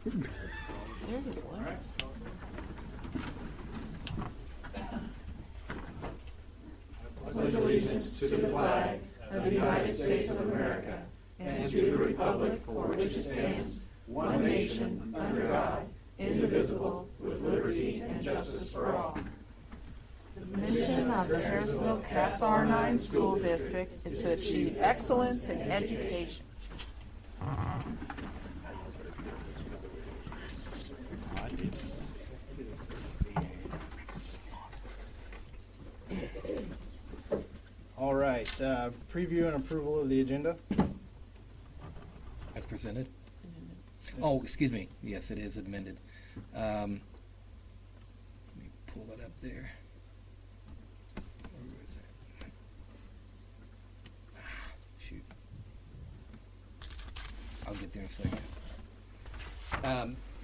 Pledge allegiance to the flag of the United States of America and to the republic for which it stands, one nation, under God, indivisible, with liberty and justice for all. The mission of the Harrisonville CAS R9 School District is to achieve excellence in education. All right, preview and approval of the agenda. As presented? Oh, excuse me. Yes, it is amended. Let me pull that up there. Where is it? Shoot. I'll get there in a second.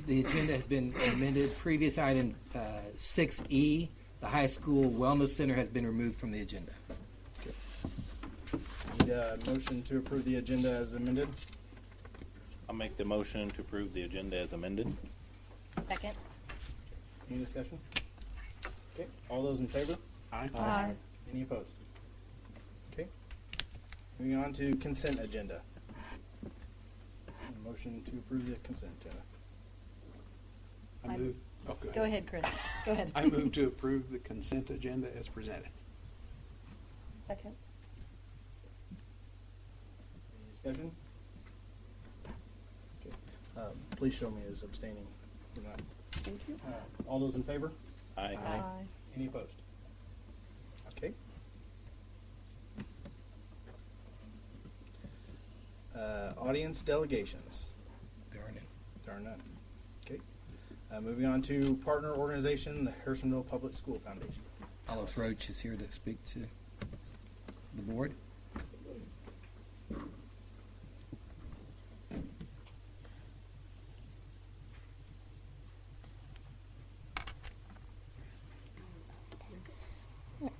The agenda has been amended. Previous item 6E, the high school wellness center, has been removed from the agenda. Need a motion to approve the agenda as amended. I'll make the motion to approve the agenda as amended. Second. Any discussion? Okay, all those in favor? Aye. Aye. Any opposed? Okay. Moving on to consent agenda. Motion to approve the consent agenda. I move. Oh, Go ahead, Chris. Go ahead. I move to approve the consent agenda as presented. Second. Any discussion? Okay. Please show me as abstaining. You're not. Thank you. All those in favor? Aye. Aye. Any opposed? Okay. Audience delegations. There are none. There are none. Okay. Moving on to partner organization, the Harrisonville Public School Foundation. Alice Roach is here to speak to the board.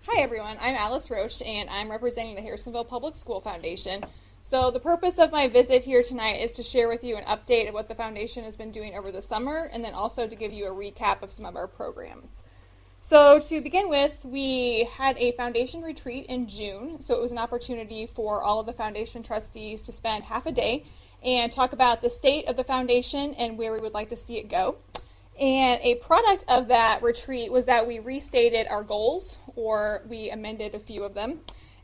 Hi everyone, I'm Alice Roach and I'm representing the Harrisonville Public School Foundation. So the purpose of my visit here tonight is to share with you an update of what the foundation has been doing over the summer and then also to give you a recap of some of our programs. So to begin with, we had a foundation retreat in June, so it was an opportunity for all of the foundation trustees to spend half a day and talk about the state of the foundation and where we would like to see it go. And a product of that retreat was that we restated our goals, or we amended a few of them.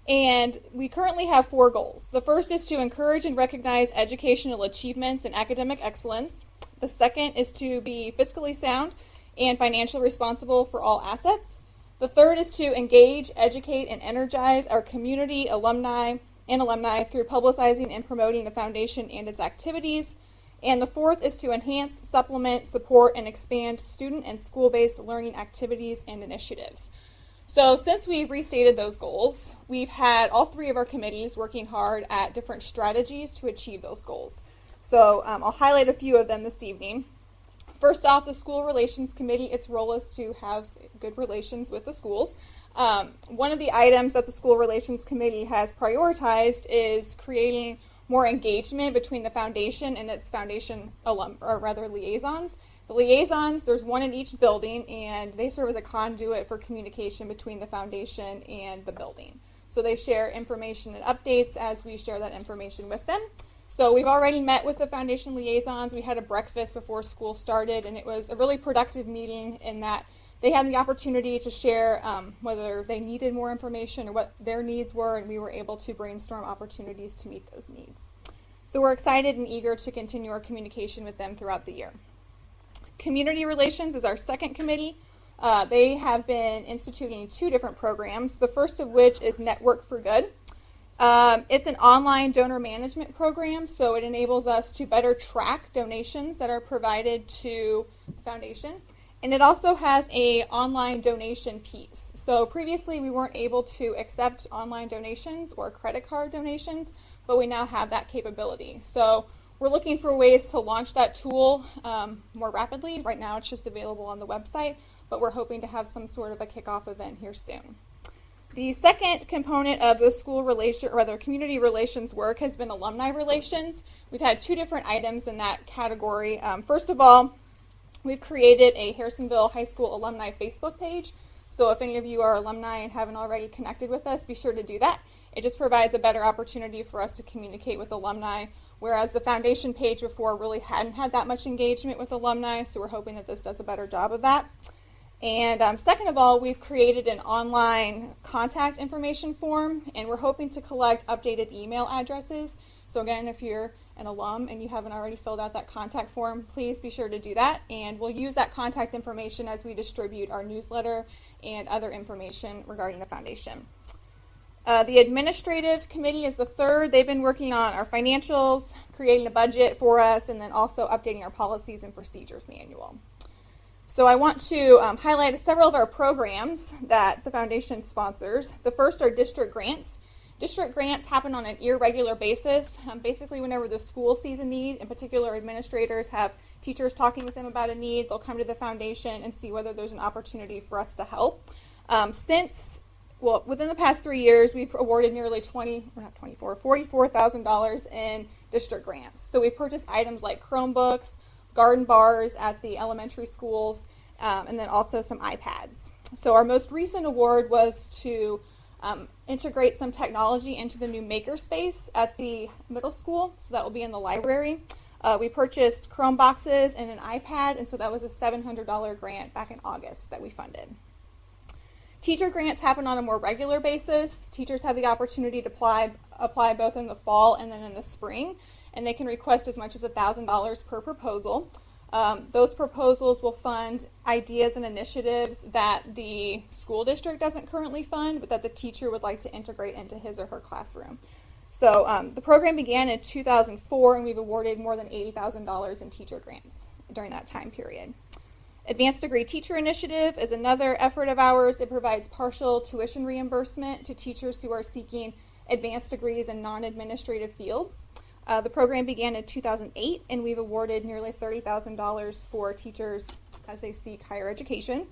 And we currently have 4 goals. The first is to encourage and recognize educational achievements and academic excellence. The second is to be fiscally sound and financially responsible for all assets. The third is to engage, educate, and energize our community, alumni through publicizing and promoting the foundation and its activities. And the fourth is to enhance, supplement, support, and expand student and school-based learning activities and initiatives. So since we've restated those goals, we've had all 3 of our committees working hard at different strategies to achieve those goals. So I'll highlight a few of them this evening. First off, the School Relations Committee, its role is to have good relations with the schools. One of the items that the School Relations Committee has prioritized is creating more engagement between the foundation and its foundation liaisons. The liaisons, there's one in each building, and they serve as a conduit for communication between the foundation and the building. So they share information and updates as we share that information with them. So we've already met with the foundation liaisons. We had a breakfast before school started, and it was a really productive meeting in that they had the opportunity to share whether they needed more information or what their needs were, and we were able to brainstorm opportunities to meet those needs. So we're excited and eager to continue our communication with them throughout the year. Community Relations is our second committee. They have been instituting 2 different programs, the first of which is Network for Good. It's an online donor management program, so it enables us to better track donations that are provided to the foundation. And it also has an online donation piece. So previously we weren't able to accept online donations or credit card donations, but we now have that capability. So we're looking for ways to launch that tool more rapidly. Right now it's just available on the website, but we're hoping to have some sort of a kickoff event here soon. The second component of the school relation, or rather community relations work, has been alumni relations. We've had two different items in that category. First of all, we've created a Harrisonville High School alumni Facebook page. So if any of you are alumni and haven't already connected with us, be sure to do that. It just provides a better opportunity for us to communicate with alumni, whereas the foundation page before really hadn't had that much engagement with alumni, so we're hoping that this does a better job of that. And second of all, we've created an online contact information form, and we're hoping to collect updated email addresses. So again, if you're an alum and you haven't already filled out that contact form, please be sure to do that, and we'll use that contact information as we distribute our newsletter and other information regarding the foundation. The administrative committee is the third. They've been working on our financials, creating a budget for us, and then also updating our policies and procedures manual. So I want to highlight several of our programs that the foundation sponsors. The first are district grants. District grants happen on an irregular basis. Basically, whenever the school sees a need, in particular administrators have teachers talking with them about a need, they'll come to the foundation and see whether there's an opportunity for us to help. Within the past 3 years, we've awarded nearly $44,000 in district grants. So we've purchased items like Chromebooks, garden bars at the elementary schools, and then also some iPads. So our most recent award was to integrate some technology into the new makerspace at the middle school, so that will be in the library. We purchased Chrome boxes and an iPad, and so that was a $700 grant back in August that we funded. Teacher grants happen on a more regular basis. Teachers have the opportunity to apply both in the fall and then in the spring, and they can request as much as $1,000 per proposal. Those proposals will fund ideas and initiatives that the school district doesn't currently fund, but that the teacher would like to integrate into his or her classroom. So the program began in 2004, and we've awarded more than $80,000 in teacher grants during that time period. Advanced Degree Teacher Initiative is another effort of ours. It provides partial tuition reimbursement to teachers who are seeking advanced degrees in non-administrative fields. The program began in 2008, and we've awarded nearly $30,000 for teachers as they seek higher education.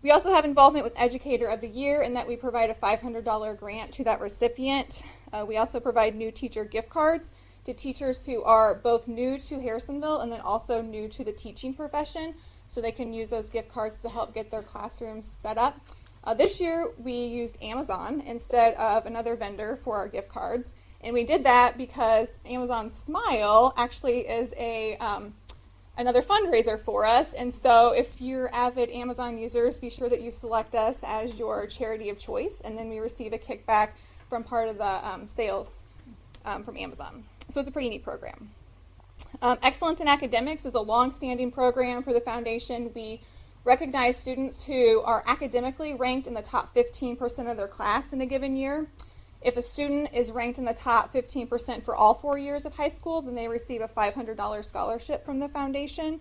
We also have involvement with Educator of the Year in that we provide a $500 grant to that recipient. We also provide new teacher gift cards to teachers who are both new to Harrisonville and then also new to the teaching profession, so they can use those gift cards to help get their classrooms set up. This year, we used Amazon instead of another vendor for our gift cards. And we did that because Amazon Smile actually is another fundraiser for us. And so if you're avid Amazon users, be sure that you select us as your charity of choice. And then we receive a kickback from part of the sales from Amazon. So it's a pretty neat program. Excellence in Academics is a long-standing program for the foundation. We recognize students who are academically ranked in the top 15% of their class in a given year. If a student is ranked in the top 15% for all 4 years of high school, then they receive a $500 scholarship from the foundation.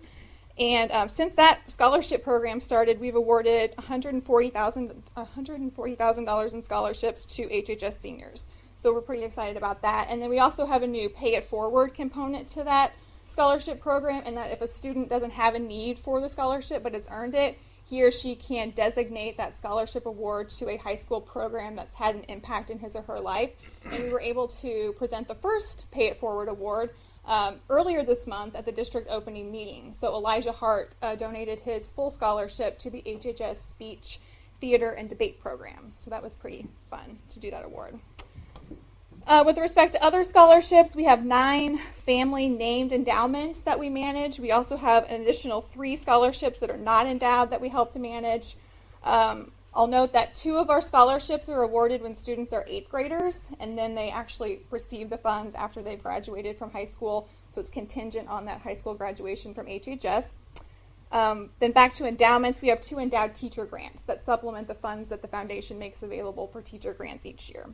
And since that scholarship program started, we've awarded $140,000 in scholarships to HHS seniors. So we're pretty excited about that. And then we also have a new pay it forward component to that scholarship program, and that if a student doesn't have a need for the scholarship but has earned it, he or she can designate that scholarship award to a high school program that's had an impact in his or her life. And we were able to present the first Pay It Forward award earlier this month at the district opening meeting. So Elijah Hart donated his full scholarship to the HHS Speech, Theater, and Debate program. So that was pretty fun to do that award. With respect to other scholarships, we have 9 family named endowments that we manage. We also have an additional 3 scholarships that are not endowed that we help to manage. I'll note that 2 of our scholarships are awarded when students are 8th graders, and then they actually receive the funds after they've graduated from high school, so it's contingent on that high school graduation from HHS. Then back to endowments, we have 2 endowed teacher grants that supplement the funds that the foundation makes available for teacher grants each year.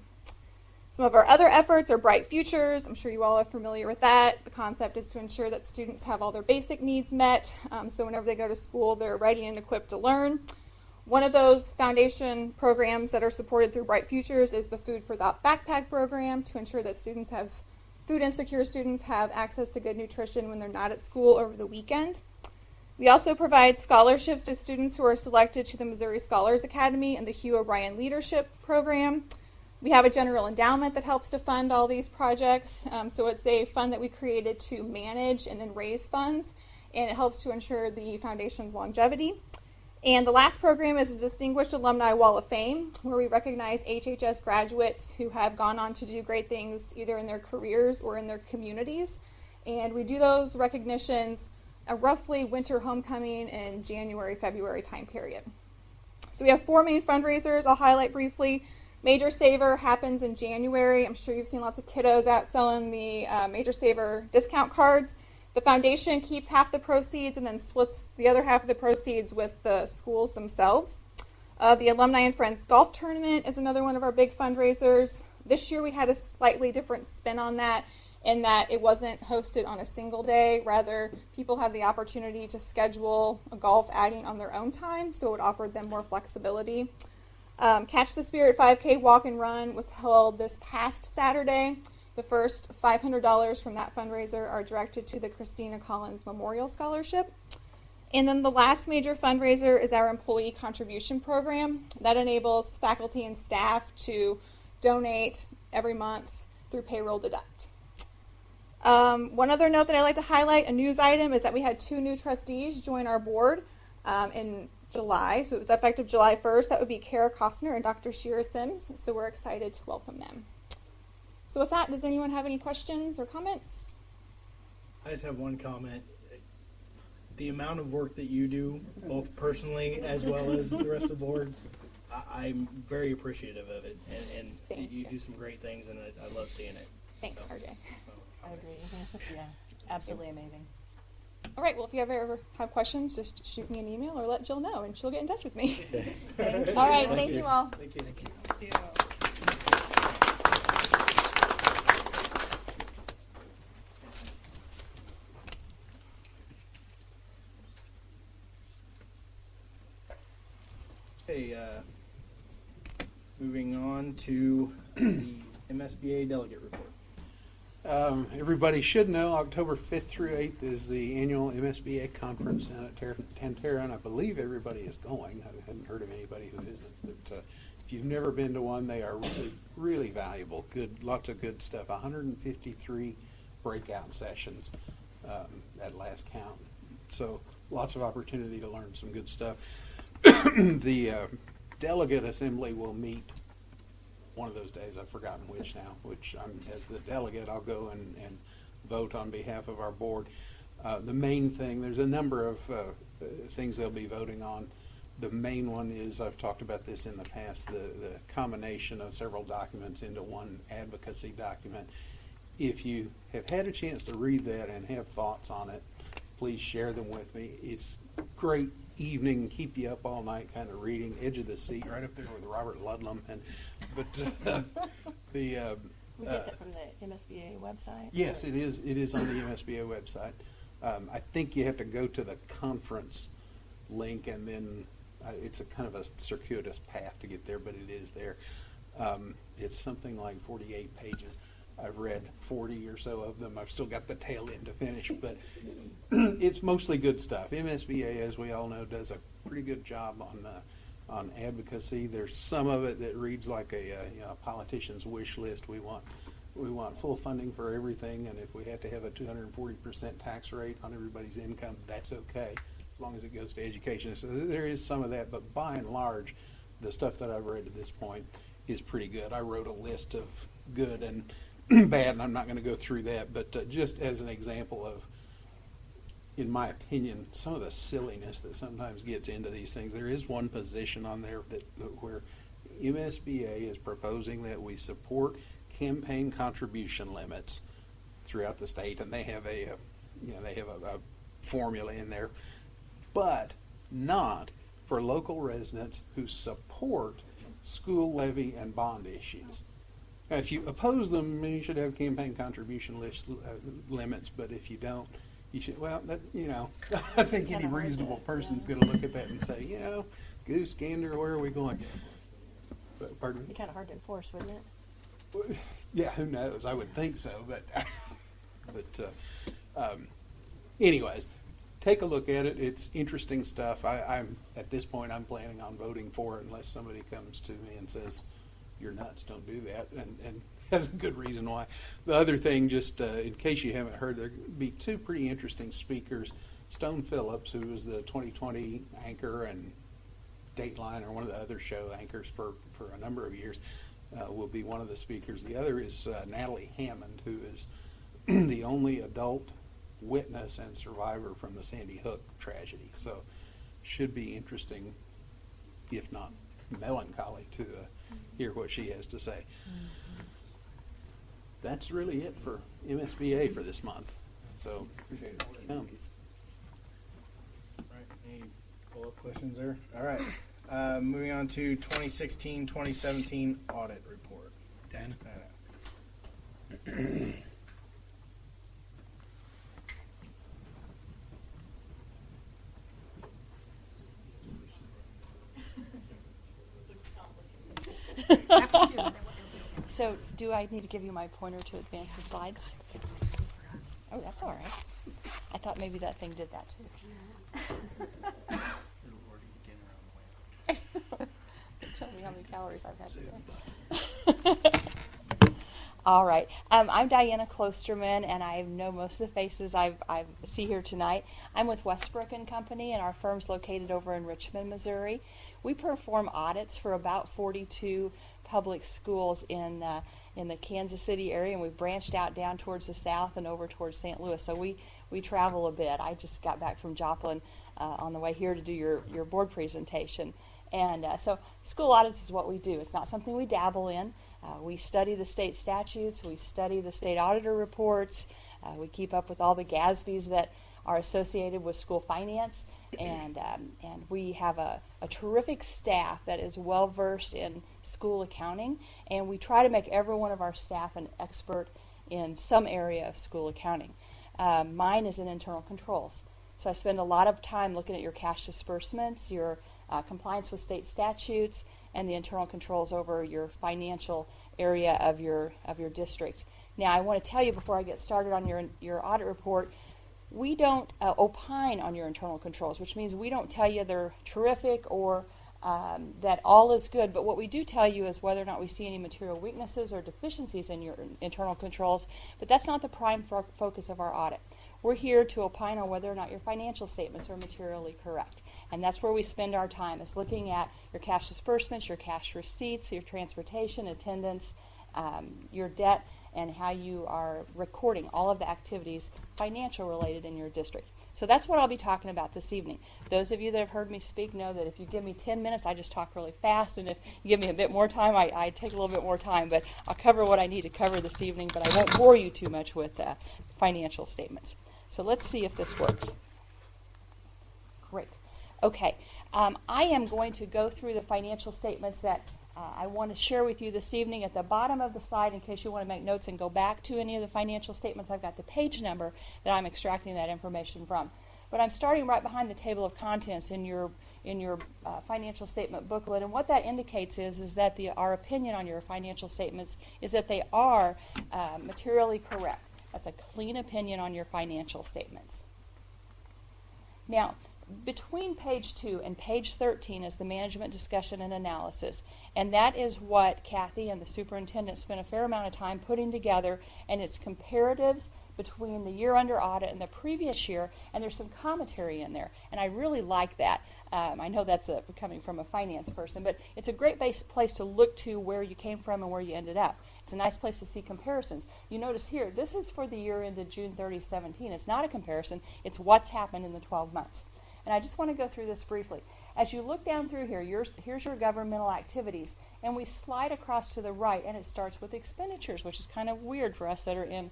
Some of our other efforts are Bright Futures. I'm sure you all are familiar with that. The concept is to ensure that students have all their basic needs met, so whenever they go to school, they're ready and equipped to learn. One of those foundation programs that are supported through Bright Futures is the Food for Thought Backpack program to ensure that food insecure students have access to good nutrition when they're not at school over the weekend. We also provide scholarships to students who are selected to the Missouri Scholars Academy and the Hugh O'Brien Leadership Program. We have a general endowment that helps to fund all these projects. So it's a fund that we created to manage and then raise funds, and it helps to ensure the foundation's longevity. And the last program is a Distinguished Alumni Wall of Fame, where we recognize HHS graduates who have gone on to do great things either in their careers or in their communities. And we do those recognitions roughly winter homecoming in January, February time period. So we have 4 main fundraisers I'll highlight briefly. Major Saver happens in January. I'm sure you've seen lots of kiddos out selling the Major Saver discount cards. The foundation keeps half the proceeds and then splits the other half of the proceeds with the schools themselves. The Alumni and Friends Golf Tournament is another one of our big fundraisers. This year we had a slightly different spin on that, in that it wasn't hosted on a single day. Rather, people had the opportunity to schedule a golf outing on their own time, so it offered them more flexibility. Catch the Spirit 5K Walk and Run was held this past Saturday. The first $500 from that fundraiser are directed to the Christina Collins Memorial Scholarship. And then the last major fundraiser is our employee contribution program. That enables faculty and staff to donate every month through payroll deduct. One other note that I'd like to highlight, a news item, is that we had 2 new trustees join our board in July. So it was effective July 1st. That would be Kara Costner and Dr. Shira Sims. So we're excited to welcome them. So with that, does anyone have any questions or comments? I just have one comment. The amount of work that you do, both personally as well as the rest of the board, I'm very appreciative of it. And you do some great things, and I love seeing it. Thanks, RJ. I agree. Yeah, absolutely amazing. All right, well, if you ever have questions, just shoot me an email or let Jill know, and she'll get in touch with me. All right, thank you all. Thank you. Thank you. Okay, moving on to the MSBA delegate report. Everybody should know October 5th through 8th is the annual MSBA conference down at Tantera, and I believe everybody is going. I hadn't heard of anybody who isn't. But if you've never been to one, they are really, really valuable. Good, lots of good stuff. 153 breakout sessions at last count. So lots of opportunity to learn some good stuff. The delegate assembly will meet one of those days. I've forgotten which now. As the delegate, I'll go and vote on behalf of our board. The main thing, there's a number of things they'll be voting on. The main one is, I've talked about this in the past, the combination of several documents into one advocacy document. If you have had a chance to read that and have thoughts on it, please share them with me. It's great evening, keep you up all night kind of reading, edge of the seat, right up there with Robert Ludlum. We get that from the MSBA website? Yes, it is on the MSBA website. I think you have to go to the conference link, and then it's a kind of a circuitous path to get there, but it is there. It's something like 48 pages. I've read 40 or so of them. I've still got the tail end to finish, but it's mostly good stuff. MSBA, as we all know, does a pretty good job on advocacy. There's some of it that reads like a politician's wish list. We want full funding for everything, and if we have to have a 240% tax rate on everybody's income, that's okay, as long as it goes to education. So there is some of that, but by and large, the stuff that I've read to this point is pretty good. I wrote a list of good and bad, and I'm not going to go through that, but just as an example of, in my opinion, some of the silliness that sometimes gets into these things. There is one position on there where MSBA is proposing that we support campaign contribution limits throughout the state, and they have a formula in there, but not for local residents who support school levy and bond issues. Now, if you oppose them, you should have campaign contribution limits, but if you don't, you should, I think any reasonable person's going to look at that and say, goose gander, where are we going? But, pardon me? It'd be kind of hard to enforce, wouldn't it? Yeah, who knows? I would think so, but anyways, take a look at it. It's interesting stuff. I'm at this point, I'm planning on voting for it unless somebody comes to me and says, "You're nuts, don't do that," and has a good reason why. The other thing, just in case you haven't heard, there'll be two pretty interesting speakers. Stone Phillips, who was the 2020 anchor and Dateline or one of the other show anchors for a number of years, will be one of the speakers. The other is Natalie Hammond, who is the only adult witness and survivor from the Sandy Hook tragedy. So should be interesting, if not melancholy, to hear what she has to say. That's really it for MSBA for this month. So appreciate it. All right, any follow-up questions there? All right. Moving on to 2016-2017 audit report. Dan? So, do I need to give you my pointer to advance the slides? Oh, that's all right. I thought maybe that thing did that too. Tell me how many calories I've had today. All right. I'm Diana Klosterman, and I know most of the faces I see here tonight. I'm with Westbrook & Company, and our firm's located over in Richmond, Missouri. We perform audits for about 42 public schools in the Kansas City area, and we've branched out down towards the south and over towards St. Louis. So we travel a bit. I just got back from Joplin on the way here to do your board presentation. And so school audits is what we do. It's not something we dabble in. We study the state statutes. We study the state auditor reports. We keep up with all the GASBs that are associated with school finance. And we have a terrific staff that is well versed in school accounting. And we try to make every one of our staff an expert in some area of school accounting. Mine is in internal controls. So I spend a lot of time looking at your cash disbursements, your compliance with state statutes, and the internal controls over your financial area of your district. Now, I want to tell you before I get started on your audit report, we don't opine on your internal controls, which means we don't tell you they're terrific or that all is good. But what we do tell you is whether or not we see any material weaknesses or deficiencies in your internal controls. But that's not the prime focus of our audit. We're here to opine on whether or not your financial statements are materially correct. And that's where we spend our time, is looking at your cash disbursements, your cash receipts, your transportation, attendance, your debt, and how you are recording all of the activities financial related in your district. So that's what I'll be talking about this evening. Those of you that have heard me speak know that if you give me 10 minutes, I just talk really fast, and if you give me a bit more time, I take a little bit more time, but I'll cover what I need to cover this evening, but I won't bore you too much with financial statements. So let's see if this works. Great. Okay. I am going to go through the financial statements that I want to share with you this evening. At the bottom of the slide, in case you want to make notes and go back to any of the financial statements, I've got the page number that I'm extracting that information from. But I'm starting right behind the table of contents in your financial statement booklet, and what that indicates is that our opinion on your financial statements is that they are materially correct. That's a clean opinion on your financial statements. Now, between page 2 and page 13 is the management discussion and analysis, and that is what Kathy and the superintendent spent a fair amount of time putting together, and it's comparatives between the year under audit and the previous year, and there's some commentary in there, and I really like that. I know that's coming from a finance person, but it's a great place to look to where you came from and where you ended up. It's a nice place to see comparisons. You notice here, this is for the year ended June 30, 17. It's not a comparison. It's what's happened in the 12 months. And I just want to go through this briefly. As you look down through here, here's your governmental activities, and we slide across to the right, and it starts with expenditures, which is kind of weird for us that are in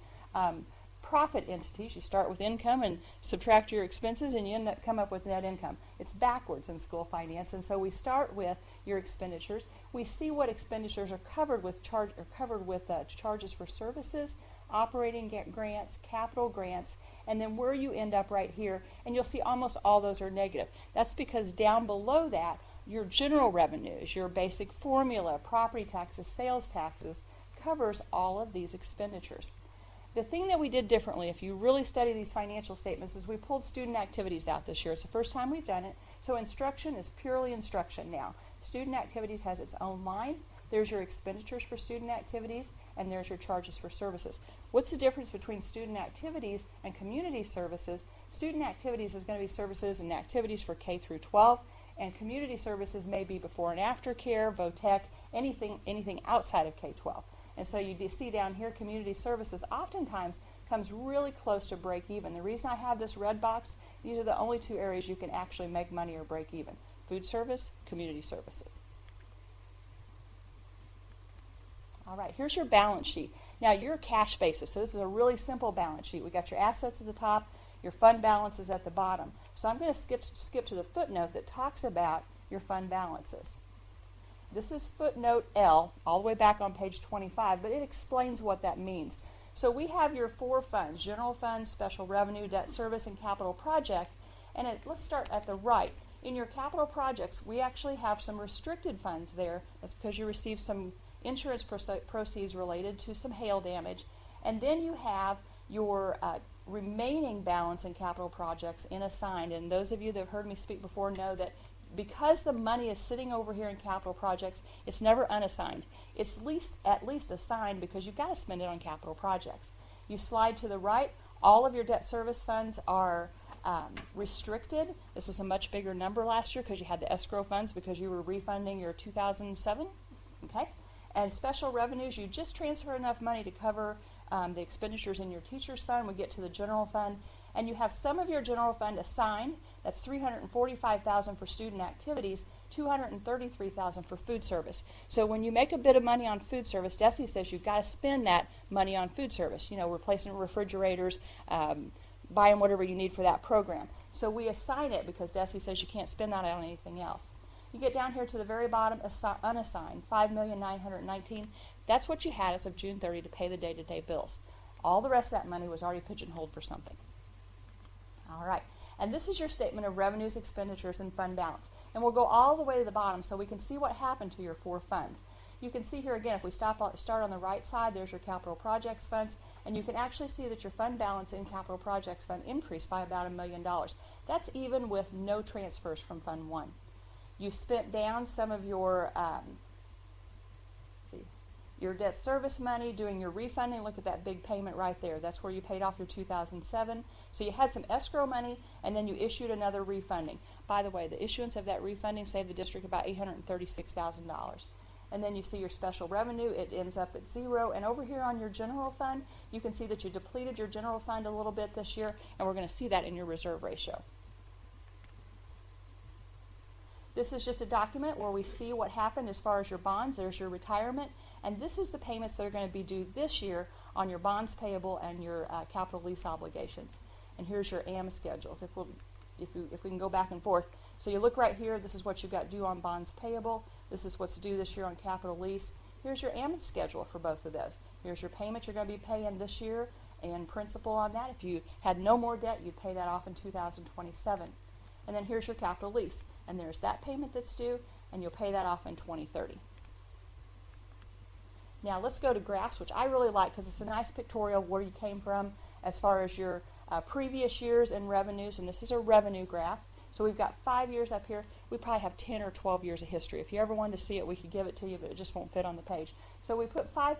profit entities. You start with income and subtract your expenses, and you come up with net income. It's backwards in school finance, and so we start with your expenditures. We see what expenditures are covered with charges for services, operating grants, capital grants, and then where you end up right here, and you'll see almost all those are negative. That's because down below that, your general revenues, your basic formula, property taxes, sales taxes, covers all of these expenditures. The thing that we did differently, if you really study these financial statements, is we pulled student activities out this year. It's the first time we've done it. So instruction is purely instruction now. Student activities has its own line. There's your expenditures for student activities, and there's your charges for services. What's the difference between student activities and community services? Student activities is going to be services and activities for K through 12, and community services may be before and after care, VOTEC, anything outside of K-12. And so you see down here, community services oftentimes comes really close to break even. The reason I have this red box, these are the only two areas you can actually make money or break even. Food service, community services. All right, here's your balance sheet. Now, your cash basis. So this is a really simple balance sheet. We got your assets at the top, your fund balance is at the bottom. So I'm going to skip to the footnote that talks about your fund balances. This is footnote L, all the way back on page 25, but it explains what that means. So we have your four funds: general fund, special revenue, debt service, and capital project. And let's start at the right. In your capital projects, we actually have some restricted funds there. That's because you received some insurance proceeds related to some hail damage. And then you have your remaining balance in capital projects in assigned. And those of you that have heard me speak before know that because the money is sitting over here in capital projects, it's never unassigned. It's at least assigned because you've got to spend it on capital projects. You slide to the right, all of your debt service funds are restricted. This is a much bigger number last year because you had the escrow funds because you were refunding your 2007. Okay? And special revenues, you just transfer enough money to cover the expenditures in your teacher's fund. We get to the general fund, and you have some of your general fund assigned. That's $345,000 for student activities, $233,000 for food service. So when you make a bit of money on food service, DESE says you've got to spend that money on food service. You know, replacing refrigerators, buying whatever you need for that program. So we assign it because DESE says you can't spend that on anything else. You get down here to the very bottom, unassigned, $5,919,000. That's what you had as of June 30 to pay the day-to-day bills. All the rest of that money was already pigeonholed for something. All right. And this is your statement of revenues, expenditures, and fund balance. And we'll go all the way to the bottom so we can see what happened to your four funds. You can see here again, if we start on the right side, there's your capital projects funds, and you can actually see that your fund balance in capital projects fund increased by about $1 million. That's even with no transfers from Fund 1. You spent down some of your your debt service money doing your refunding. Look at that big payment right there. That's where you paid off your 2007. So you had some escrow money, and then you issued another refunding. By the way, the issuance of that refunding saved the district about $836,000. And then you see your special revenue. It ends up at zero. And over here on your general fund, you can see that you depleted your general fund a little bit this year, and we're going to see that in your reserve ratio. This is just a document where we see what happened as far as your bonds. There's your retirement. And this is the payments that are going to be due this year on your bonds payable and your capital lease obligations. And here's your AM schedules, if we can go back and forth. So you look right here, this is what you've got due on bonds payable. This is what's due this year on capital lease. Here's your AM schedule for both of those. Here's your payment you're going to be paying this year and principal on that. If you had no more debt, you'd pay that off in 2027. And then here's your capital lease. And there's that payment that's due, and you'll pay that off in 2030. Now let's go to graphs, which I really like because it's a nice pictorial of where you came from as far as your previous years and revenues. And this is a revenue graph. So we've got 5 years up here. We probably have 10 or 12 years of history. If you ever wanted to see it, we could give it to you, but it just won't fit on the page. So we put 5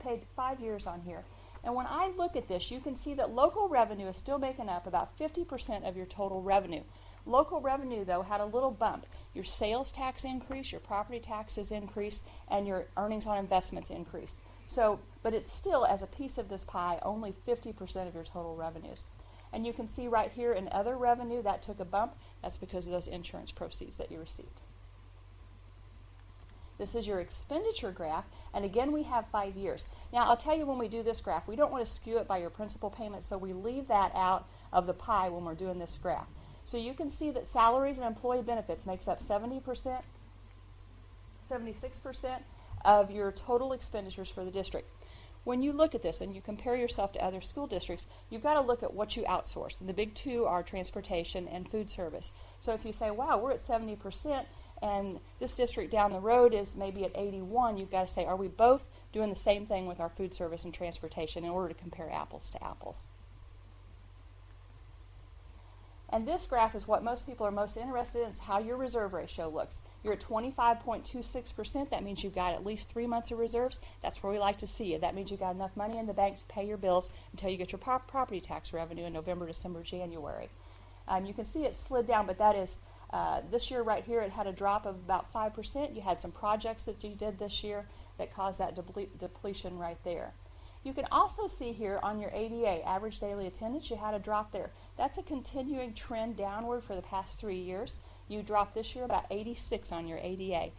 years on here. And when I look at this, you can see that local revenue is still making up about 50% of your total revenue. Local revenue, though, had a little bump. Your sales tax increased, your property taxes increased, and your earnings on investments increased. So, but it's still, as a piece of this pie, only 50% of your total revenues. And you can see right here in other revenue, that took a bump. That's because of those insurance proceeds that you received. This is your expenditure graph, and again, we have 5 years. Now, I'll tell you when we do this graph, we don't want to skew it by your principal payment, so we leave that out of the pie when we're doing this graph. So you can see that salaries and employee benefits makes up 76% of your total expenditures for the district. When you look at this and you compare yourself to other school districts, you've got to look at what you outsource. And the big two are transportation and food service. So if you say, wow, we're at 70%, and this district down the road is maybe at 81, you've got to say, are we both doing the same thing with our food service and transportation in order to compare apples to apples. And this graph is what most people are most interested in, is how your reserve ratio looks. You're at 25.26%. That means you've got at least 3 months of reserves. That's where we like to see you. That means you've got enough money in the bank to pay your bills until you get your property tax revenue in November, December, January. You can see it slid down, but that is this year right here, it had a drop of about 5%. You had some projects that you did this year that caused that depletion right there. You can also see here on your ADA, average daily attendance, you had a drop there. That's a continuing trend downward for the past 3 years. You dropped this year about 86 on your ADA.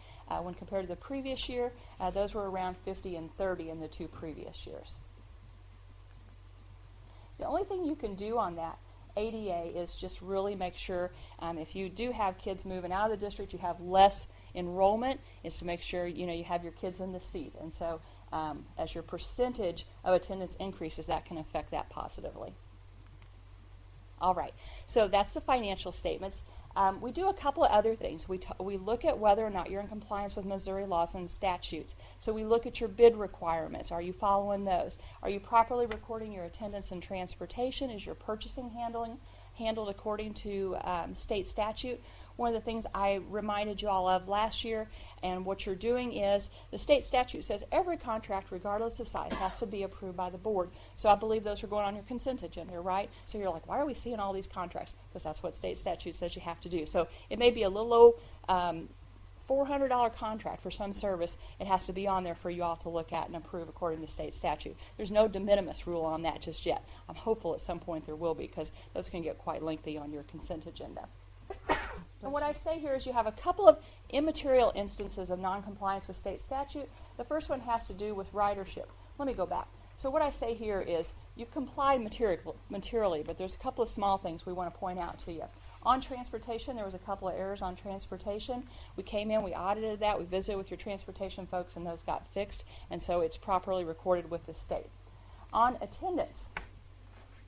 When compared to the previous year, those were around 50 and 30 in the 2 previous years. The only thing you can do on that ADA is just really make sure if you do have kids moving out of the district, you have less enrollment, is to make sure you have your kids in the seat. And so as your percentage of attendance increases, that can affect that positively. All right, so that's the financial statements. We do a couple of other things. We look at whether or not you're in compliance with Missouri laws and statutes. So we look at your bid requirements. Are you following those? Are you properly recording your attendance and transportation? Is your purchasing handled according to state statute? One of the things I reminded you all of last year, and what you're doing is, the state statute says every contract, regardless of size, has to be approved by the board. So I believe those are going on your consent agenda, right? So you're like, why are we seeing all these contracts? Because that's what state statute says you have to do. So it may be a little low $400 contract for some service. It has to be on there for you all to look at and approve according to state statute. There's no de minimis rule on that just yet. I'm hopeful at some point there will be, because those can get quite lengthy on your consent agenda. And what I say here is you have a couple of immaterial instances of noncompliance with state statute. The first one has to do with ridership. Let me go back. So what I say here is you complied materially, but there's a couple of small things we want to point out to you. On transportation, there was a couple of errors on transportation. We came in, we audited that, we visited with your transportation folks, and those got fixed, and so it's properly recorded with the state. On attendance,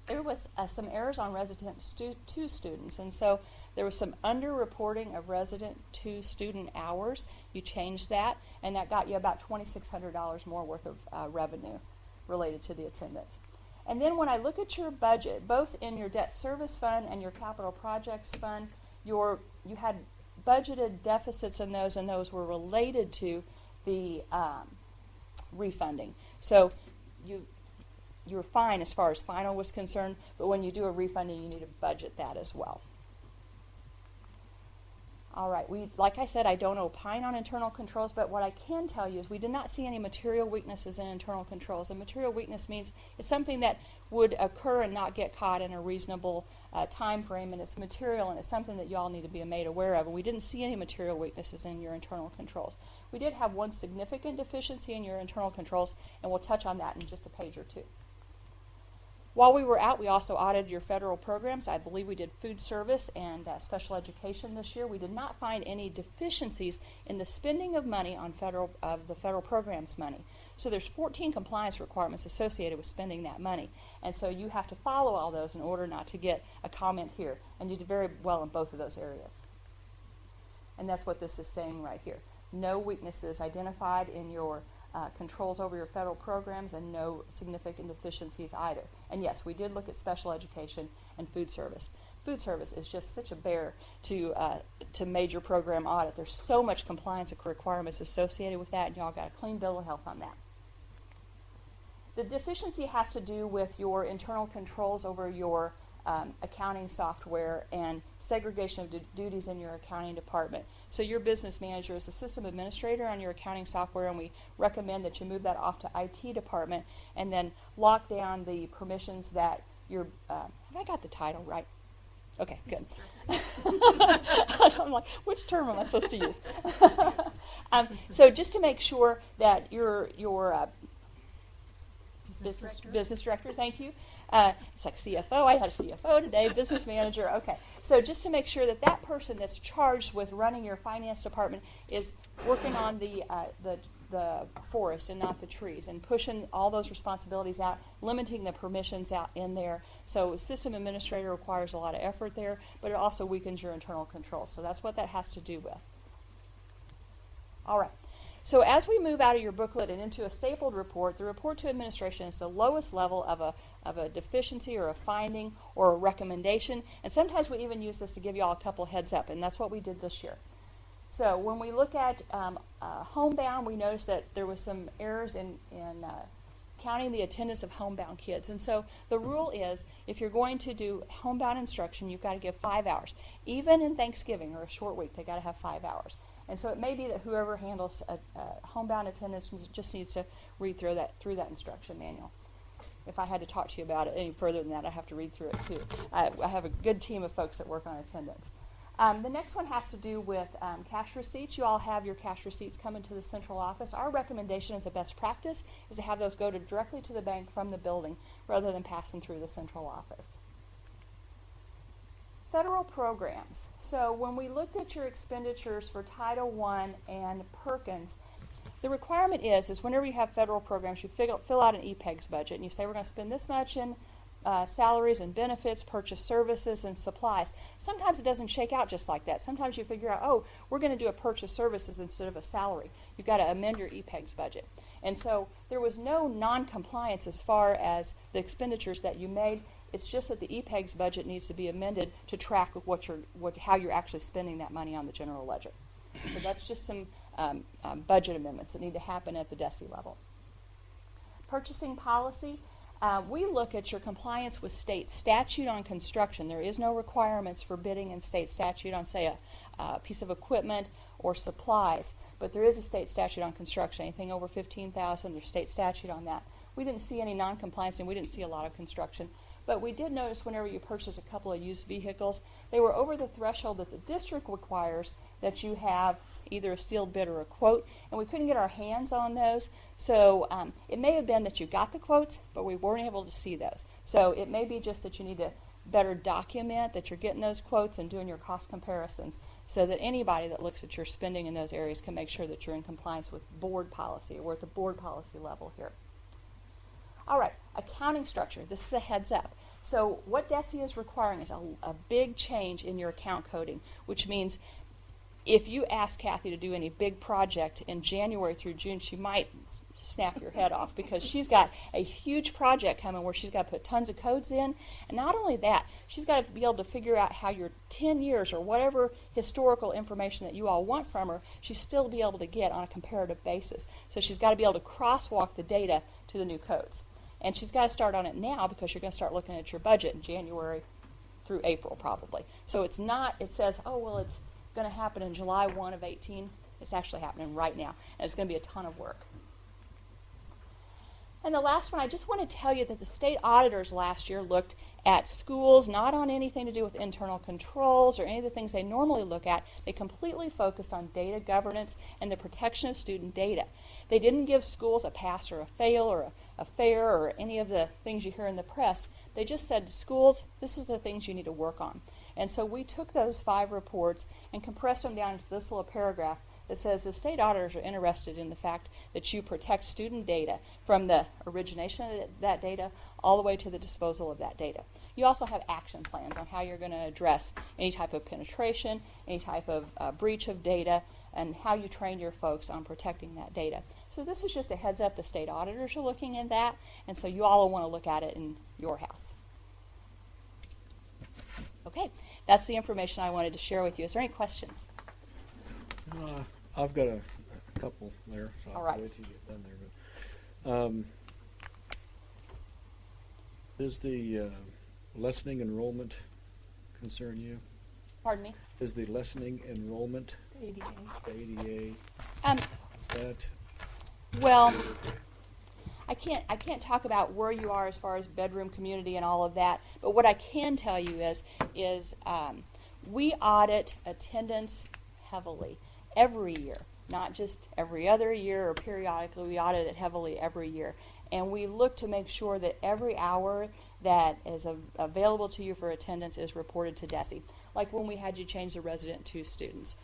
there was some errors on resident to students, and so there was some underreporting of resident to student hours. You changed that, and that got you about $2,600 more worth of revenue related to the attendance. And then when I look at your budget, both in your debt service fund and your capital projects fund, you had budgeted deficits in those, and those were related to the refunding. So you were fine as far as final was concerned, but when you do a refunding, you need to budget that as well. All right, like I said, I don't opine on internal controls, but what I can tell you is we did not see any material weaknesses in internal controls. And material weakness means it's something that would occur and not get caught in a reasonable time frame, and it's material, and it's something that you all need to be made aware of. And we didn't see any material weaknesses in your internal controls. We did have one significant deficiency in your internal controls, and we'll touch on that in just a page or two. While we were out, we also audited your federal programs. I believe we did food service and special education this year. We did not find any deficiencies in the spending of money on the federal programs money. So there's 14 compliance requirements associated with spending that money. And so you have to follow all those in order not to get a comment here. And you did very well in both of those areas. And that's what this is saying right here. No weaknesses identified in your controls over your federal programs, and no significant deficiencies either. And yes, we did look at special education and food service. Food service is just such a bear to major program audit. There's so much compliance requirements associated with that, and y'all got a clean bill of health on that. The deficiency has to do with your internal controls over your accounting software and segregation of duties in your accounting department. So your business manager is the system administrator on your accounting software, and we recommend that you move that off to IT department and then lock down the permissions that your, have I got the title right? Okay, good. I'm like, which term am I supposed to use? So just to make sure that your business director, thank you. It's like CFO. I had a CFO today, business manager. Okay, so just to make sure that that person that's charged with running your finance department is working on the forest and not the trees, and pushing all those responsibilities out, limiting the permissions out in there. So system administrator requires a lot of effort there, but it also weakens your internal controls. So that's what that has to do with. All right. So as we move out of your booklet and into a stapled report, the report to administration is the lowest level of a deficiency or a finding or a recommendation. And sometimes we even use this to give you all a couple heads up, and that's what we did this year. So when we look at homebound, we noticed that there was some errors in counting the attendance of homebound kids. And so the rule is, if you're going to do homebound instruction, you've got to give 5 hours. Even in Thanksgiving or a short week, they've got to have 5 hours. And so it may be that whoever handles homebound attendance just needs to read through that instruction manual. If I had to talk to you about it any further than that, I'd have to read through it too. I have a good team of folks that work on attendance. The next one has to do with cash receipts. You all have your cash receipts come into the central office. Our recommendation as a best practice is to have those go directly to the bank from the building rather than passing through the central office. Federal programs. So when we looked at your expenditures for Title I and Perkins, the requirement is whenever you have federal programs, you fill out an EPEGS budget and you say we're going to spend this much in salaries and benefits, purchase services, and supplies. Sometimes it doesn't shake out just like that. Sometimes you figure out, oh, we're going to do a purchase services instead of a salary. You've got to amend your EPEGS budget. And so there was no non-compliance as far as the expenditures that you made. It's just that the EPEGS budget needs to be amended to track how you're actually spending that money on the general ledger. So that's just some budget amendments that need to happen at the DESI level. Purchasing policy. We look at your compliance with state statute on construction. There is no requirements for bidding in state statute on, say, a piece of equipment or supplies, but there is a state statute on construction. Anything over $15,000, there's state statute on that. We didn't see any non-compliance, and we didn't see a lot of construction. But we did notice whenever you purchase a couple of used vehicles, they were over the threshold that the district requires that you have either a sealed bid or a quote, and we couldn't get our hands on those. So it may have been that you got the quotes, but we weren't able to see those. So it may be just that you need to better document that you're getting those quotes and doing your cost comparisons so that anybody that looks at your spending in those areas can make sure that you're in compliance with board policy, or we're at the board policy level here. All right, accounting structure. This is a heads up. So what DESI is requiring is a big change in your account coding, which means if you ask Kathy to do any big project in January through June, she might snap your head off because she's got a huge project coming where she's got to put tons of codes in. And not only that, she's got to be able to figure out how your 10 years or whatever historical information that you all want from her, she's still be able to get on a comparative basis. So she's got to be able to crosswalk the data to the new codes. And she's got to start on it now because you're going to start looking at your budget in January through April probably. So it's not, it says, oh, well, it's going to happen in July 1 of 18. It's actually happening right now, and it's going to be a ton of work. And the last one, I just want to tell you that the state auditors last year looked at schools, not on anything to do with internal controls or any of the things they normally look at. They completely focused on data governance and the protection of student data. They didn't give schools a pass or a fail or a fair or any of the things you hear in the press. They just said, schools, this is the things you need to work on. And so we took those 5 reports and compressed them down into this little paragraph that says the state auditors are interested in the fact that you protect student data from the origination of that data all the way to the disposal of that data. You also have action plans on how you're going to address any type of penetration, any type of breach of data, and how you train your folks on protecting that data. So this is just a heads up. The state auditors are looking at that, and so you all will want to look at it in your house. Okay, that's the information I wanted to share with you. Is there any questions? I've got a couple there, so All I'll right. wait till you get done there. But does the lessening enrollment concern you? Pardon me? Is the lessening enrollment, ADA. the ADA, that Well, I can't talk about where you are as far as bedroom community and all of that, but what I can tell you is we audit attendance heavily every year, not just every other year or periodically. We audit it heavily every year, and we look to make sure that every hour that is available to you for attendance is reported to DESI, like when we had you change the resident to students.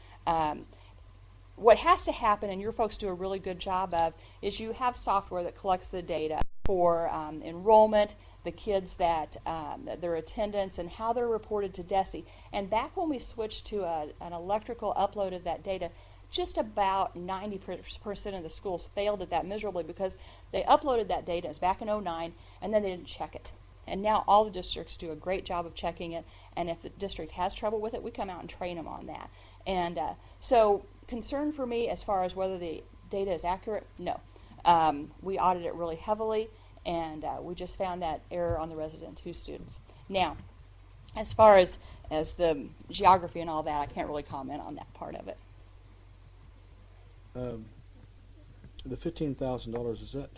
What has to happen, and your folks do a really good job of, is you have software that collects the data for enrollment, the kids that their attendance, and how they're reported to DESI. And back when we switched to an electrical upload of that data, just about 90% of the schools failed at that miserably because they uploaded that data, it's back in 2009, and then they didn't check it. And now all the districts do a great job of checking it, and if the district has trouble with it, we come out and train them on that. And so concern for me as far as whether the data is accurate, no. We audit it really heavily, and we just found that error on the resident 2 students. Now, as far as the geography and all that, I can't really comment on that part of it. The $15,000, is that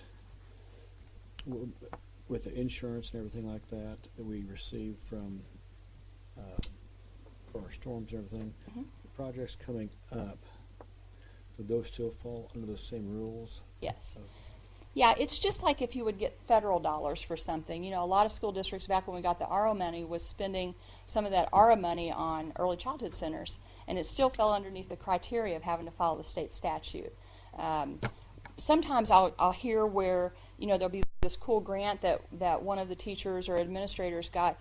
with the insurance and everything like that we receive from for our storms and everything? Mm-hmm. The projects coming up, would those still fall under the same rules? Yes. Yeah, it's just like if you would get federal dollars for something. You know, a lot of school districts back when we got the RO money was spending some of that RO money on early childhood centers, and it still fell underneath the criteria of having to follow the state statute. Sometimes I'll hear where, you know, there'll be this cool grant that one of the teachers or administrators got.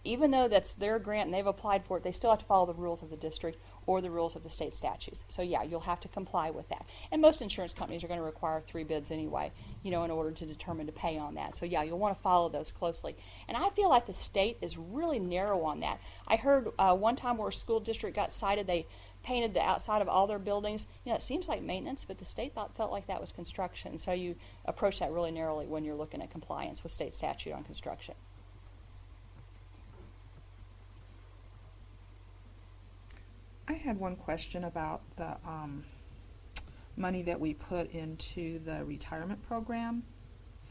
Even though that's their grant and they've applied for it, they still have to follow the rules of the district or the rules of the state statutes. So yeah, you'll have to comply with that. And most insurance companies are going to require 3 bids anyway, you know, in order to determine to pay on that. So yeah, you'll want to follow those closely. And I feel like the state is really narrow on that. I heard one time where a school district got cited, they painted the outside of all their buildings. You know, it seems like maintenance, but the state felt like that was construction. So you approach that really narrowly when you're looking at compliance with state statute on construction. I had one question about the money that we put into the retirement program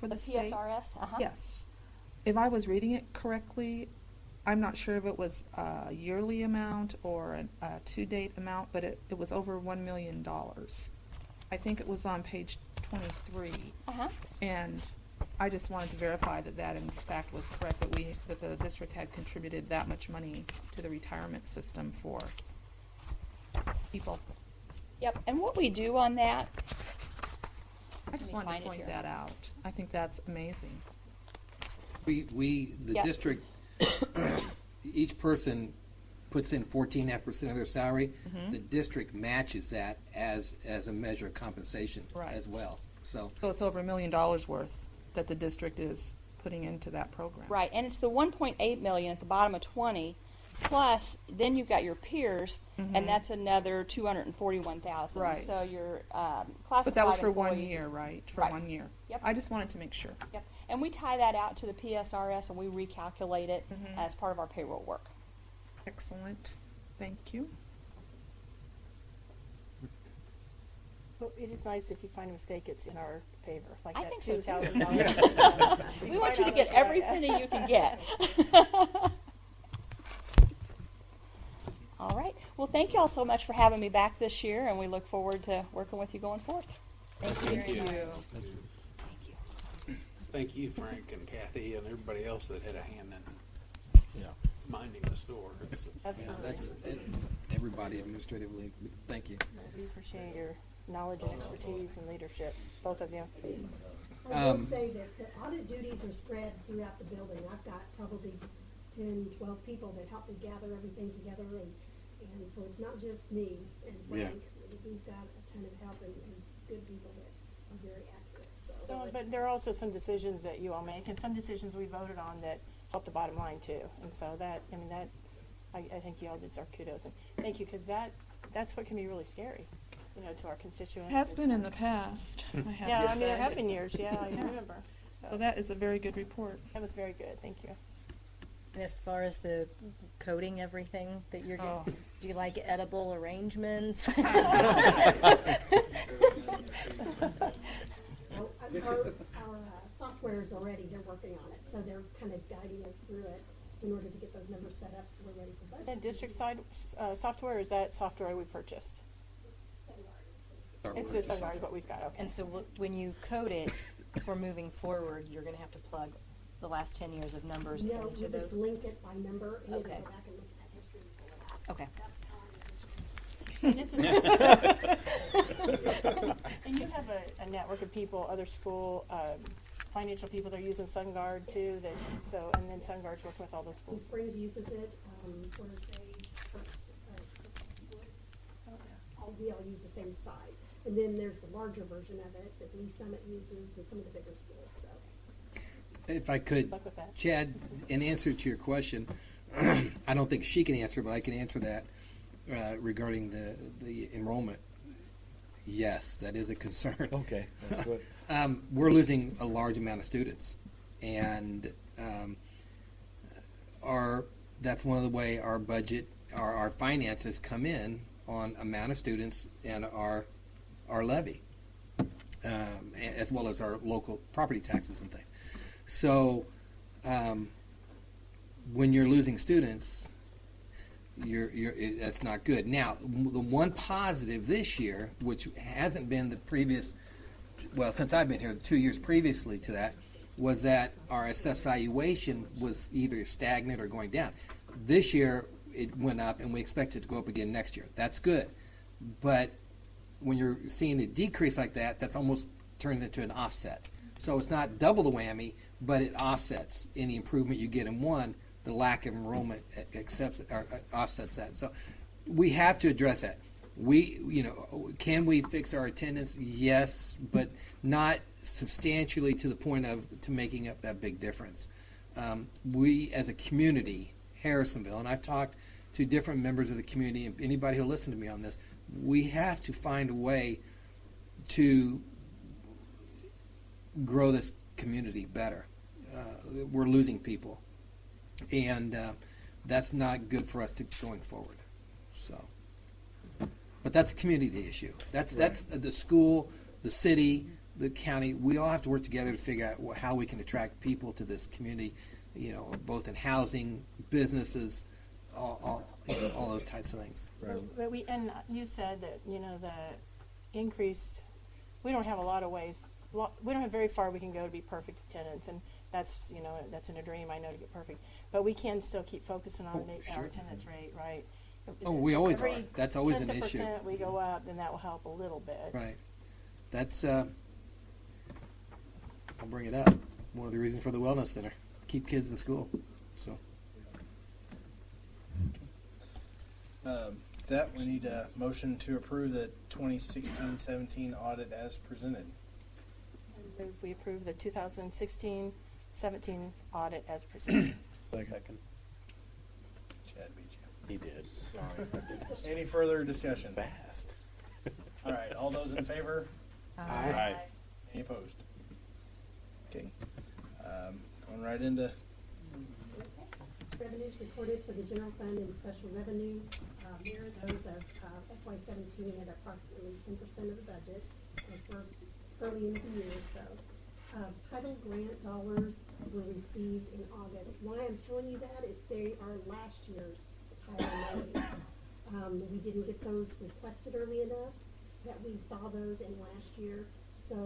for the state. PSRS? Uh-huh. Yes. If I was reading it correctly, I'm not sure if it was a yearly amount or a to-date amount, but it was over $1 million. I think it was on page 23. Uh-huh. And I just wanted to verify that in fact was correct, that the district had contributed that much money to the retirement system for people. Yep, and what we do on that, I just wanted to point that out. I think that's amazing. The Yep. district, each person puts in 14.5% of their salary. Mhm. The district matches that as a measure of compensation Right. as well. So it's over $1 million worth that the district is putting into that program. right, and it's the 1.8 million at the bottom of 20, plus then you've got your peers, Mhm. and that's another 241,000. Right. So your classified But that was for 1 employees- year, right? For Right. 1 year. Yep. I just wanted to make sure. Yep, and we tie that out to the PSRS, and we recalculate it Mhm. as part of our payroll work. Excellent. Thank you. Well, it is nice if you find a mistake, it's in our favor, like I that think so, too. $2,000. We want you to get every penny you can get. All right. Well, thank you all so much for having me back this year, and we look forward to working with you going forth. Thank you. Thank you. Thank you. Thank you, Frank and Kathy, and everybody else that had a hand in minding the store. Absolutely. everybody administratively, thank you. We appreciate your knowledge and expertise and leadership, both of you. I will say that the audit duties are spread throughout the building. I've got probably 10, 12 people that help me gather everything together, and so it's not just me and Frank. We've got a ton of help and good people that are very accurate. So, but there are also some decisions that you all make, and some decisions we voted on that help the bottom line too. And so that, I mean, that, I think you all deserve kudos, and thank you, because that's what can be really scary, you know, to our constituents. Has been in the past. I have Yeah, to I mean, there say. have been years, yeah, I remember. So that is a very good report. That was very good, thank you. And as far as the coding everything that you're Oh. doing, do you like edible arrangements? Our software is already, they're working on it, so they're kind of guiding us through it in order to get those numbers set up so we're ready for budget. Is that district side software, or is that software we purchased? It's just what we've got, okay. And so when you code it for moving forward, you're going to have to plug the last 10 years of numbers No, into we those? just link it by number and then go Okay. back and look at that history and pull it out. Okay. And you have a network of people, other school financial people that are using SunGuard too. And then SunGuard's working with all those Blue schools. Springs uses it, Forest Sage, all we all use the same size. And then there's the larger version of it that Lee Summit uses and some of the bigger schools, so. If I could, Luck with that. Chad, in answer to your question, I don't think she can answer, but I can answer that regarding the enrollment. Yes, that is a concern. Okay, that's good. We're losing a large amount of students, and that's one of the way our budget, our finances come in on amount of students and our levy, as well as our local property taxes and things. So when you're losing students, that's not good. Now, the one positive this year, which hasn't been the previous, well, since I've been here, the 2 years previously to that, was that our assessed valuation was either stagnant or going down. This year, it went up, and we expect it to go up again next year. That's good. But when you're seeing a decrease like that, that's almost turns into an offset. So it's not double the whammy, but it offsets any improvement you get in one. The lack of enrollment offsets that. So we have to address that. Can we fix our attendance? Yes, but not substantially to the point to making up that big difference. We, as a community, Harrisonville, and I've talked to different members of the community, and anybody who'll listen to me on this, we have to find a way to grow this community better. We're losing people, and that's not good for us going forward. So, but that's a community issue. That's the school, the city, the county. We all have to work together to figure out how we can attract people to this community. Both in housing, businesses, all those types of things. But and you said that the increased. We don't have a lot of ways. We don't have very far we can go to be perfect attendance, and that's that's in a dream, I know, to get perfect. But we can still keep focusing on our attendance rate, right? Oh, we always are. That's always an issue. Every 10% we go up, then that will help a little bit. Right. That's. I'll bring it up. One of the reasons for the wellness center: keep kids in school. So. That we need a motion to approve the 2016-17 audit as presented. We approve the 2016-17 audit as presented. Second. Chad beat you. He did. Sorry. Any further discussion? Fast. All right, all those in favor? Aye. Any opposed? Okay. Going right into Revenues recorded for the general fund and special revenue mirror those of FY17 at approximately 10% of the budget, as we're early in the year. So title grant dollars were received in August. Why I'm telling you that is they are last year's title monies. We didn't get those requested early enough that we saw those in last year. So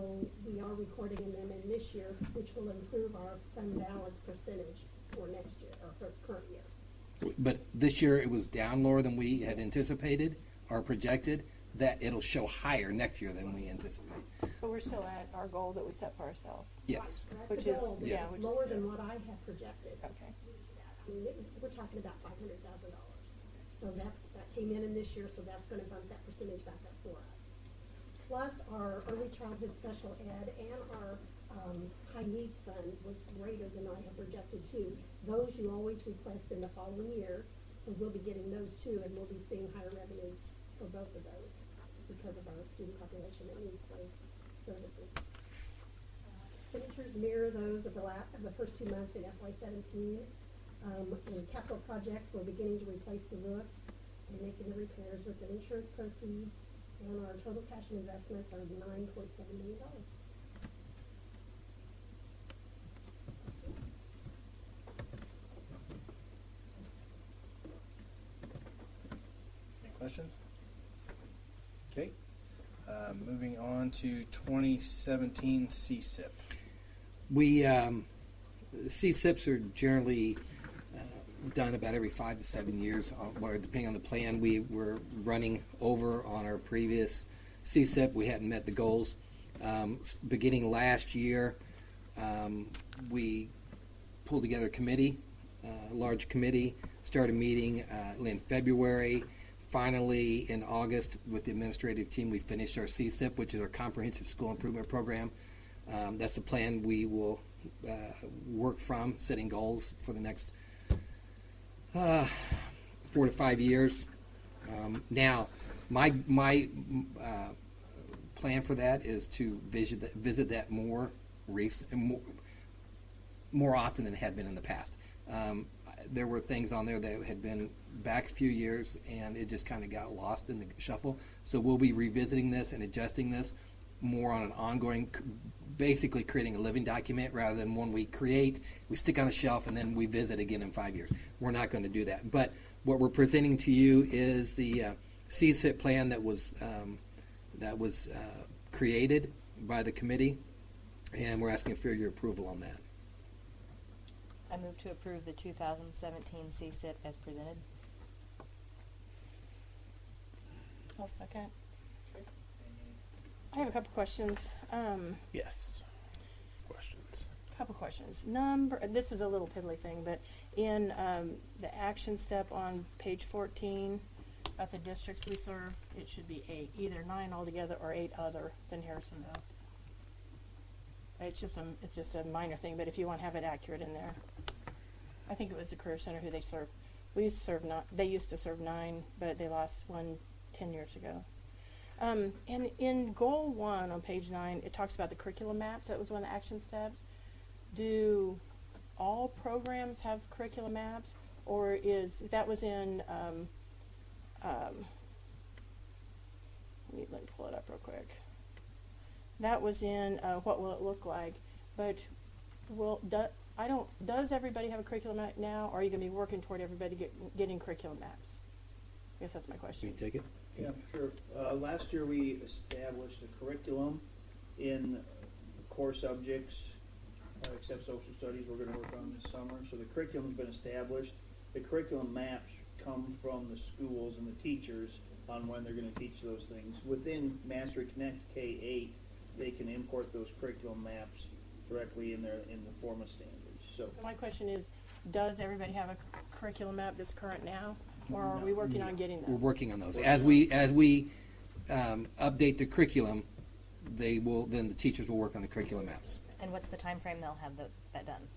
we are recording them in this year, which will improve our fund balance percentage for next year, or for current year. But this year it was down lower than we had anticipated or projected. That it'll show higher next year than we anticipate. But we're still at our goal that we set for ourselves. Yes. Right, Which the is goal, which yeah, is which lower is than what I had projected. Okay. Due to that. I mean, we're talking about $500,000. So that came in this year, so that's going to bump that percentage back up for us. Plus, our early childhood special ed and our high needs fund was greater than I had projected too. Those you always request in the following year, so we'll be getting those too, and we'll be seeing higher revenues for both of those because of our student population that needs those services. Expenditures mirror those of the first 2 months in FY17. In capital projects, we're beginning to replace the roofs and making the repairs with the insurance proceeds, and our total cash and investments are $9.7 million. any questions? Okay. Moving on to 2017 CSIP. We CSIPs are generally done about every 5 to 7 years, depending on the plan. We were running over on our previous CSIP. We hadn't met the goals. Beginning last year, we pulled together a committee, a large committee, started meeting in February, finally, in August, with the administrative team, we finished our CSIP, which is our Comprehensive School Improvement Program. That's the plan we will work from, setting goals for the next 4 to 5 years. Now, my plan for that is to visit that more often than it had been in the past. There were things on there that had been back a few years, and it just kind of got lost in the shuffle. So we'll be revisiting this and adjusting this more on an ongoing, basically creating a living document rather than one we create, we stick on a shelf, and then we visit again in 5 years. We're not going to do that. But what we're presenting to you is the CSIP plan that was created by the committee, and we're asking for your approval on that. I move to approve the 2017 CSIP as presented. I'll second. I have a couple questions. Yes. Questions? Couple questions. This is a little piddly thing, but in the action step on page 14, at the districts we serve, it should be 8, either 9 altogether or 8 other than Harrisonville. It's just a minor thing, but if you want to have it accurate in there. I think it was the Career Center who they served. We used to serve they used to serve 9, but they lost one 10 years ago. And in goal 1 on page 9, it talks about the curriculum maps. That was one of the action steps. Do all programs have curriculum maps, or that was in? Let me pull it up real quick. That was in what will it look like? But does everybody have a curriculum map now, or are you going to be working toward everybody getting curriculum maps? I guess that's my question. Can you take it? Yeah, sure. Last year we established a curriculum in core subjects, except social studies we're going to work on this summer. So the curriculum's been established. The curriculum maps come from the schools and the teachers on when they're going to teach those things. Within Mastery Connect K-8, they can import those curriculum maps directly in the form of standards. So my question is, does everybody have a curriculum map that's current now, or are we working on getting them? We're working on those. As we update the curriculum, then the teachers will work on the curriculum maps. And what's the time frame they'll have that done?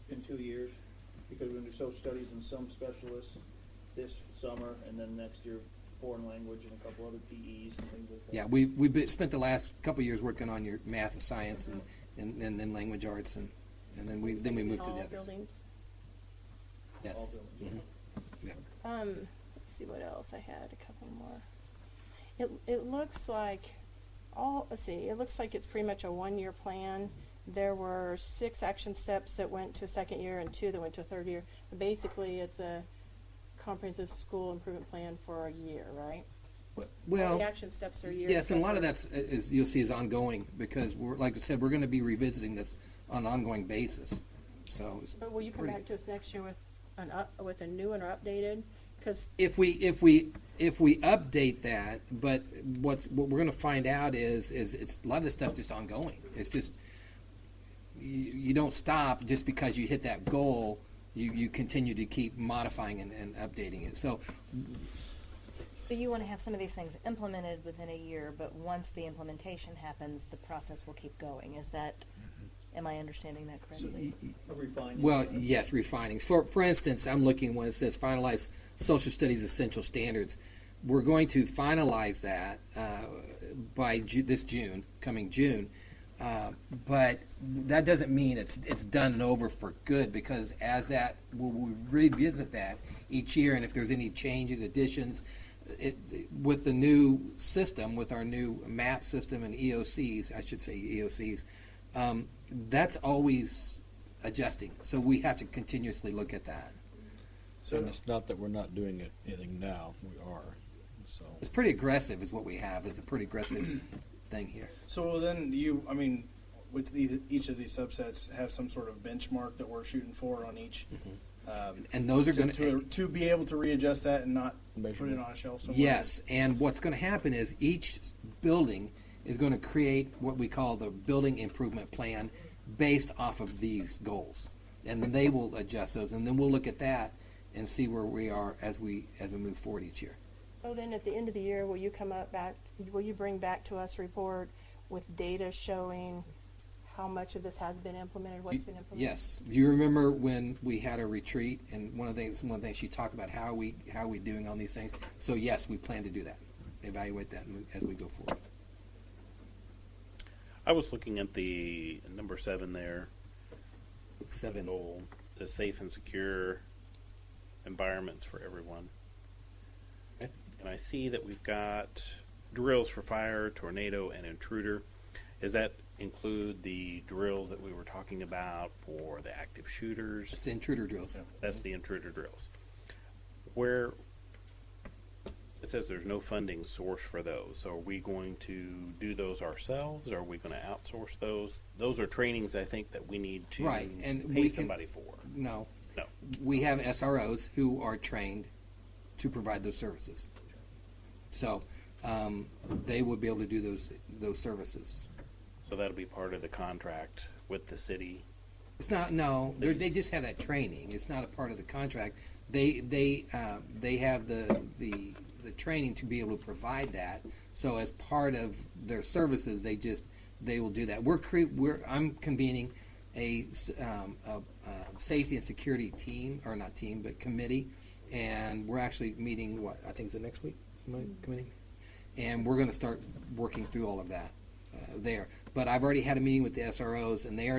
in 2 years, because we're going to do social studies and some specialists this summer, and then next year foreign language and a couple other PEs and things like that. Yeah, we've spent the last couple of years working on your math and science and then language arts, and then we moved to the others. Buildings? Yes. All buildings. Mm-hmm. Yeah. Let's see what else I had. A couple more. It looks like it looks like it's pretty much a 1-year plan. There were 6 action steps that went to a second year and 2 that went to a third year. Basically, it's a comprehensive school improvement plan for a year, right? Well, all the action steps are a year. yes, and a lot of that's you'll see is ongoing, because like I said, we're going to be revisiting this on an ongoing basis. So, but will you come back to us next year with a new one or updated? Because if we update that, but what we're going to find out is it's a lot of this stuff's just ongoing. It's just you don't stop just because you hit that goal. You continue to keep modifying and updating it. So you want to have some of these things implemented within a year, but once the implementation happens, the process will keep going. Is that? Am I understanding that correctly? Well, yes, refining. For instance, I'm looking when it says finalize social studies essential standards. We're going to finalize that by coming June. But that doesn't mean it's done and over for good, because we'll revisit that each year, and if there's any changes, additions, with the new system, with our new MAP system and EOCs, I should say EOCs, that's always adjusting. So we have to continuously look at that. So it's not that we're not doing anything now. We are. So it's pretty aggressive, is what we have. It's a pretty aggressive thing here. So then with each of these subsets, have some sort of benchmark that we're shooting for on each. Mm-hmm. And those are going to be able to readjust that and not put it on a shelf somewhere. Yes, and what's going to happen is each building is going to create what we call the building improvement plan based off of these goals, and then they will adjust those, and then we'll look at that and see where we are as we move forward each year. So then at the end of the year, will you bring back to us a report with data showing how much of this has been implemented, what's been implemented? Yes. You remember when we had a retreat, and one of the things she talked about how are we doing on these things. So yes, we plan to do that, evaluate that as we go forward. I was looking at the number 7 there. 7. Goal, the safe and secure environments for everyone. Okay. And I see that we've got drills for fire, tornado, and intruder. Does that include the drills that we were talking about for the active shooters? It's intruder drills. That's the intruder drills. Where it says there's no funding source for those. So are we going to do those ourselves, or are we going to outsource those? Those are trainings I think that we need to Right, and pay we somebody for. No. No. We have SROs who are trained to provide those services. So they would be able to do those services. So that'll be part of the contract with the city. It's not. No, they just have that training. It's not a part of the contract. They have the training to be able to provide that. So as part of their services, they will do that. I'm convening a safety and security team, or not team, but committee, and we're actually meeting. I think it's the next week. Committee, and we're going to start working through all of that. There, but I've already had a meeting with the SROs, and they're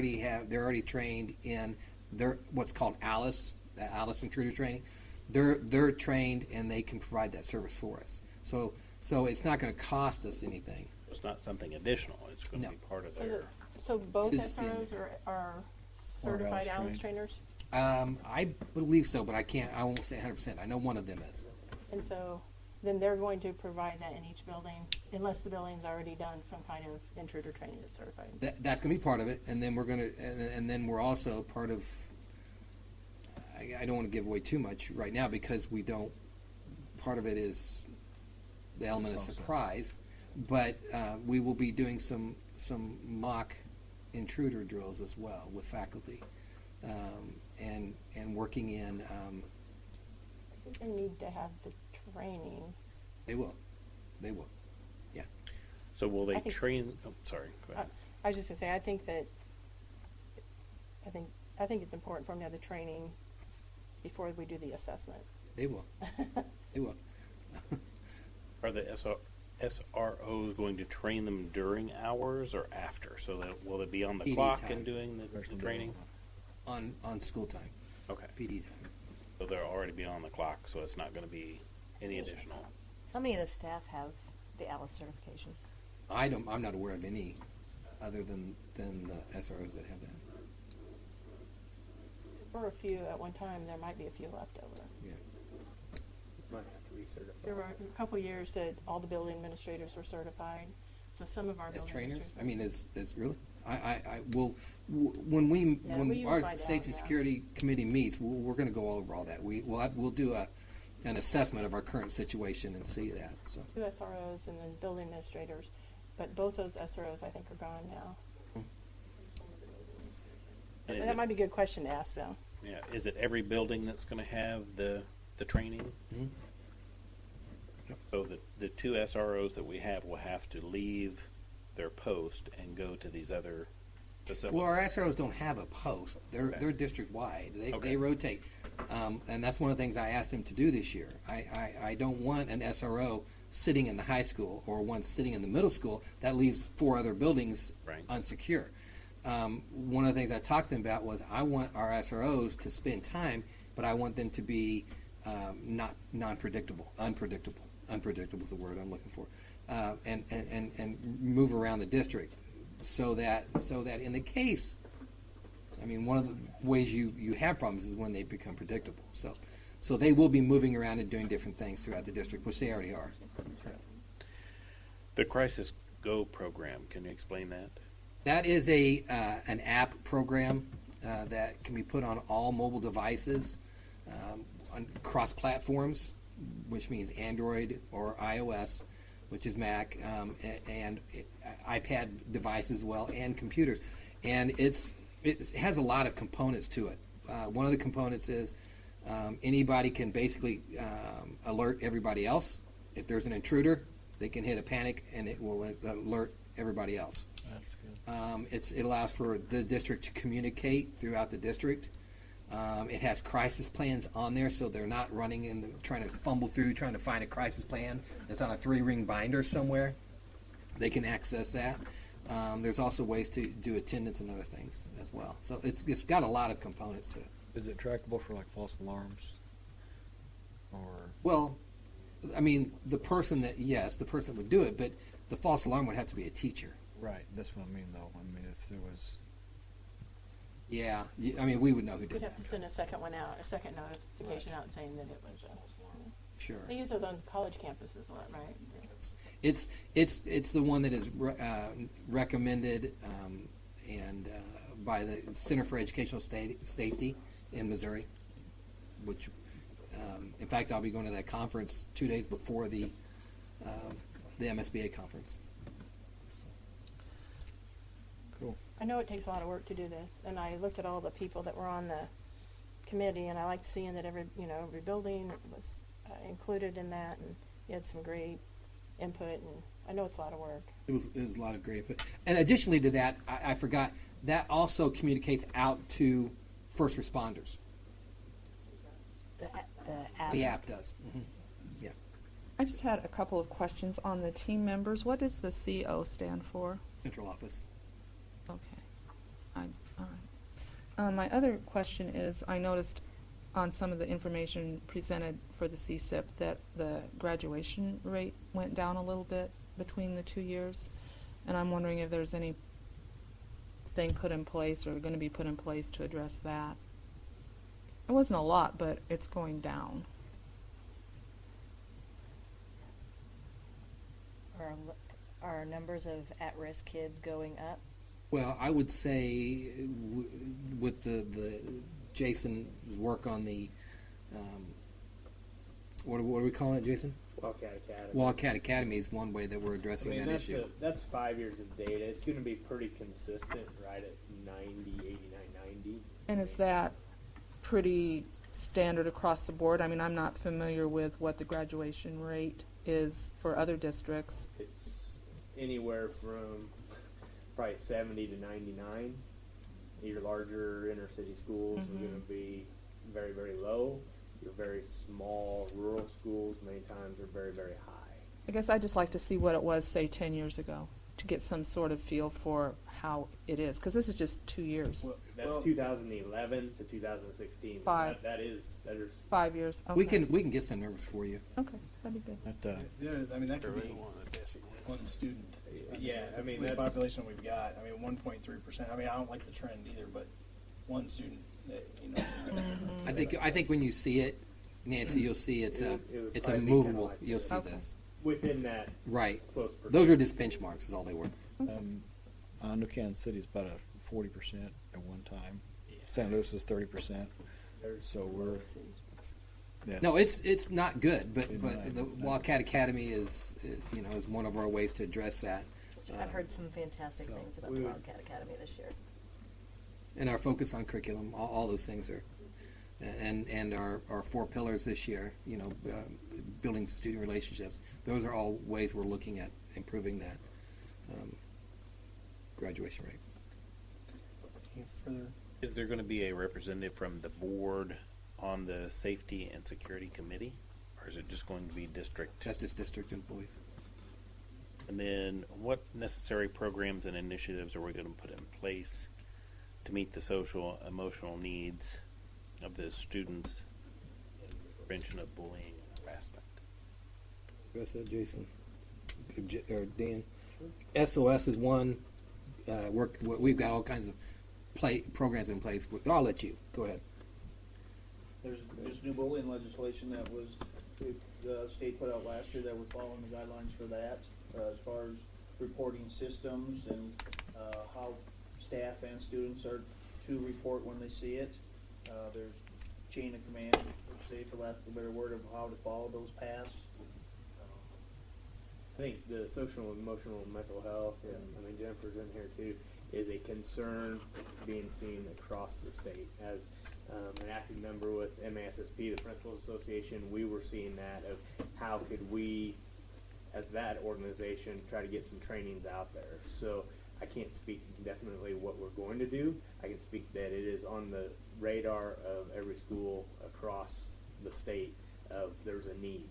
already trained in their what's called ALICE, the ALICE intruder training. They're trained, and they can provide that service for us. So it's not going to cost us anything. It's not something additional. It's going to be part of their. So both It's SROs are certified ALICE trainers? I believe so, but I won't say 100%. I know one of them is. And so then they're going to provide that in each building, unless the building's already done some kind of intruder training that's certified. That's going to be part of it, and then and then we're also part of. I don't want to give away too much right now because we don't. Part of it is the element of surprise, but we will be doing some mock intruder drills as well with faculty, and working in. I think they need to have the training. They will. Yeah. So will they train? Oh, sorry. Go ahead. I was just gonna say, I think it's important for them to have the training before we do the assessment. They will. They will. Are the SROs going to train them during hours or after? So that will it be on the PD clock time. and doing the training? On school time. Okay. PD time. So they'll already be on the clock, so it's not going to be any additional. How many of the staff have the ALICE certification? I'm not aware of any other than the SROs that have that. There were a few at one time. There might be a few left over. Yeah. Might have to recertify. There were a couple years that all the building administrators were certified. So some of our As building trainers? administrators. I mean, as really? I will, when you our will find safety out, yeah. security committee meets, we're going to go over all that. We'll do an assessment of our current situation and see that. So. 2 SROs and then building administrators, but both those SROs I think are gone now. And That might be a good question to ask though. Yeah. Is it every building that's going to have the training? Mm-hmm. Yep. So the 2 SROs that we have will have to leave their post and go to these other facilities. Well, our SROs don't have a post. They're district wide. They rotate, and that's one of the things I asked them to do this year. I don't want an SRO sitting in the high school or one sitting in the middle school. That leaves 4 other buildings unsecure. One of the things I talked to them about was I want our SROs to spend time, but I want them to be not non-predictable, unpredictable. Unpredictable is the word I'm looking for, and move around the district, so that in the case, I mean, one of the ways you have problems is when they become predictable. So they will be moving around and doing different things throughout the district, which they already are. Okay. The Crisis Go program. Can you explain that? That is an app program that can be put on all mobile devices, on cross platforms, which means Android or iOS, which is Mac, and iPad devices as well, and computers. And it has a lot of components to it. One of the components is anybody can basically alert everybody else if there's an intruder, they can hit a panic and it will alert everybody else. That's good. It allows for the district to communicate throughout the district. It has crisis plans on there, so they're not running and trying to fumble through trying to find a crisis plan that's on a 3-ring binder somewhere. They can access that. There's also ways to do attendance and other things as well. So it's got a lot of components to it. Is it trackable for like false alarms? Or Well, I mean, the person would do it, but the false alarm would have to be a teacher. right, that's what I mean though. I mean, if there was, Yeah, I mean, we would know who We'd did that. have to send a second one out, a second notification out saying that it was Sure. they use those on college campuses a lot, right? It's the one that is recommended and by the Center for Educational Safety in Missouri, which, in fact, I'll be going to that conference 2 days before the MSBA conference. cool. I know it takes a lot of work to do this, and I looked at all the people that were on the committee, and I liked seeing that every building was included in that, and you had some great input, and I know it's a lot of work. It was a lot of great input. And additionally to that, I forgot, that also communicates out to first responders. The app. The app does. Mm-hmm. Yeah. I just had a couple of questions on the team members. What does the CO stand for? Central office. Okay. All right. My other question is, I noticed on some of the information presented for the CSIP that the graduation rate went down a little bit between the 2 years, and I'm wondering if there's anything put in place or going to be put in place to address that. It wasn't a lot, but it's going down. Are numbers of at-risk kids going up? Well, I would say with the Jason's work on the what are we calling it, Jason? Wildcat Academy. Wildcat Academy is one way that we're addressing that that's issue. that's 5 years of data. It's going to be pretty consistent, right at 90, 89, 90. And is that pretty standard across the board? I mean, I'm not familiar with what the graduation rate is for other districts. It's anywhere from probably 70 to 99. Your larger inner city schools are going to be very, very low. Your very small rural schools many times are very, very high. I guess I'd just like to see what it was, say, 10 years ago, to get some sort of feel for how it is, because this is just 2 years. That's 2011 to 2016. Five. That is 5 years. Okay. We can get some numbers for you. Okay, that'd be good. I mean, that could be one student. Yeah, I mean, with the that's- population we've got. I mean, 1.3%. I mean, I don't like the trend either, but one student. I think when you see it, Nancy, you'll see it's It was a probably movable. kinda like You'll see Okay. this. within that Right. close Those are just benchmarks. Is all they were. I know Kansas City is about a 40% at one time. St. Louis is 30%. So we're yeah. No, it's not good, but Right. the Wildcat Academy is one of our ways to address that. I've heard some fantastic so things about the Wildcat Academy this year. And our focus on curriculum, all those things are, and our 4 pillars this year, building student relationships. Those are all ways we're looking at improving that graduation rate. Any further? Is there going to be a representative from the board on the safety and security committee, or is it just going to be district? That's just district employees. And then what necessary programs and initiatives are we going to put in place to meet the social, emotional needs of the students and prevention of bullying and harassment? That's it, Jason. Or Dan. SOS is one. We've got all kinds of programs in place. I'll let you go ahead. There's new bullying legislation that the state put out last year that we're following the guidelines for that, as far as reporting systems and how staff and students are to report when they see it. There's chain of command, say for lack of a better word, of how to follow those paths. I think the social, emotional, and mental health, and I mean Jennifer's in here too, is a concern being seen across the state. As an active member with MASSP, the Principals Association, we were seeing that of how could we as that organization, try to get some trainings out there. So I can't speak definitely what we're going to do. I can speak that it is on the radar of every school across the state of there's a need.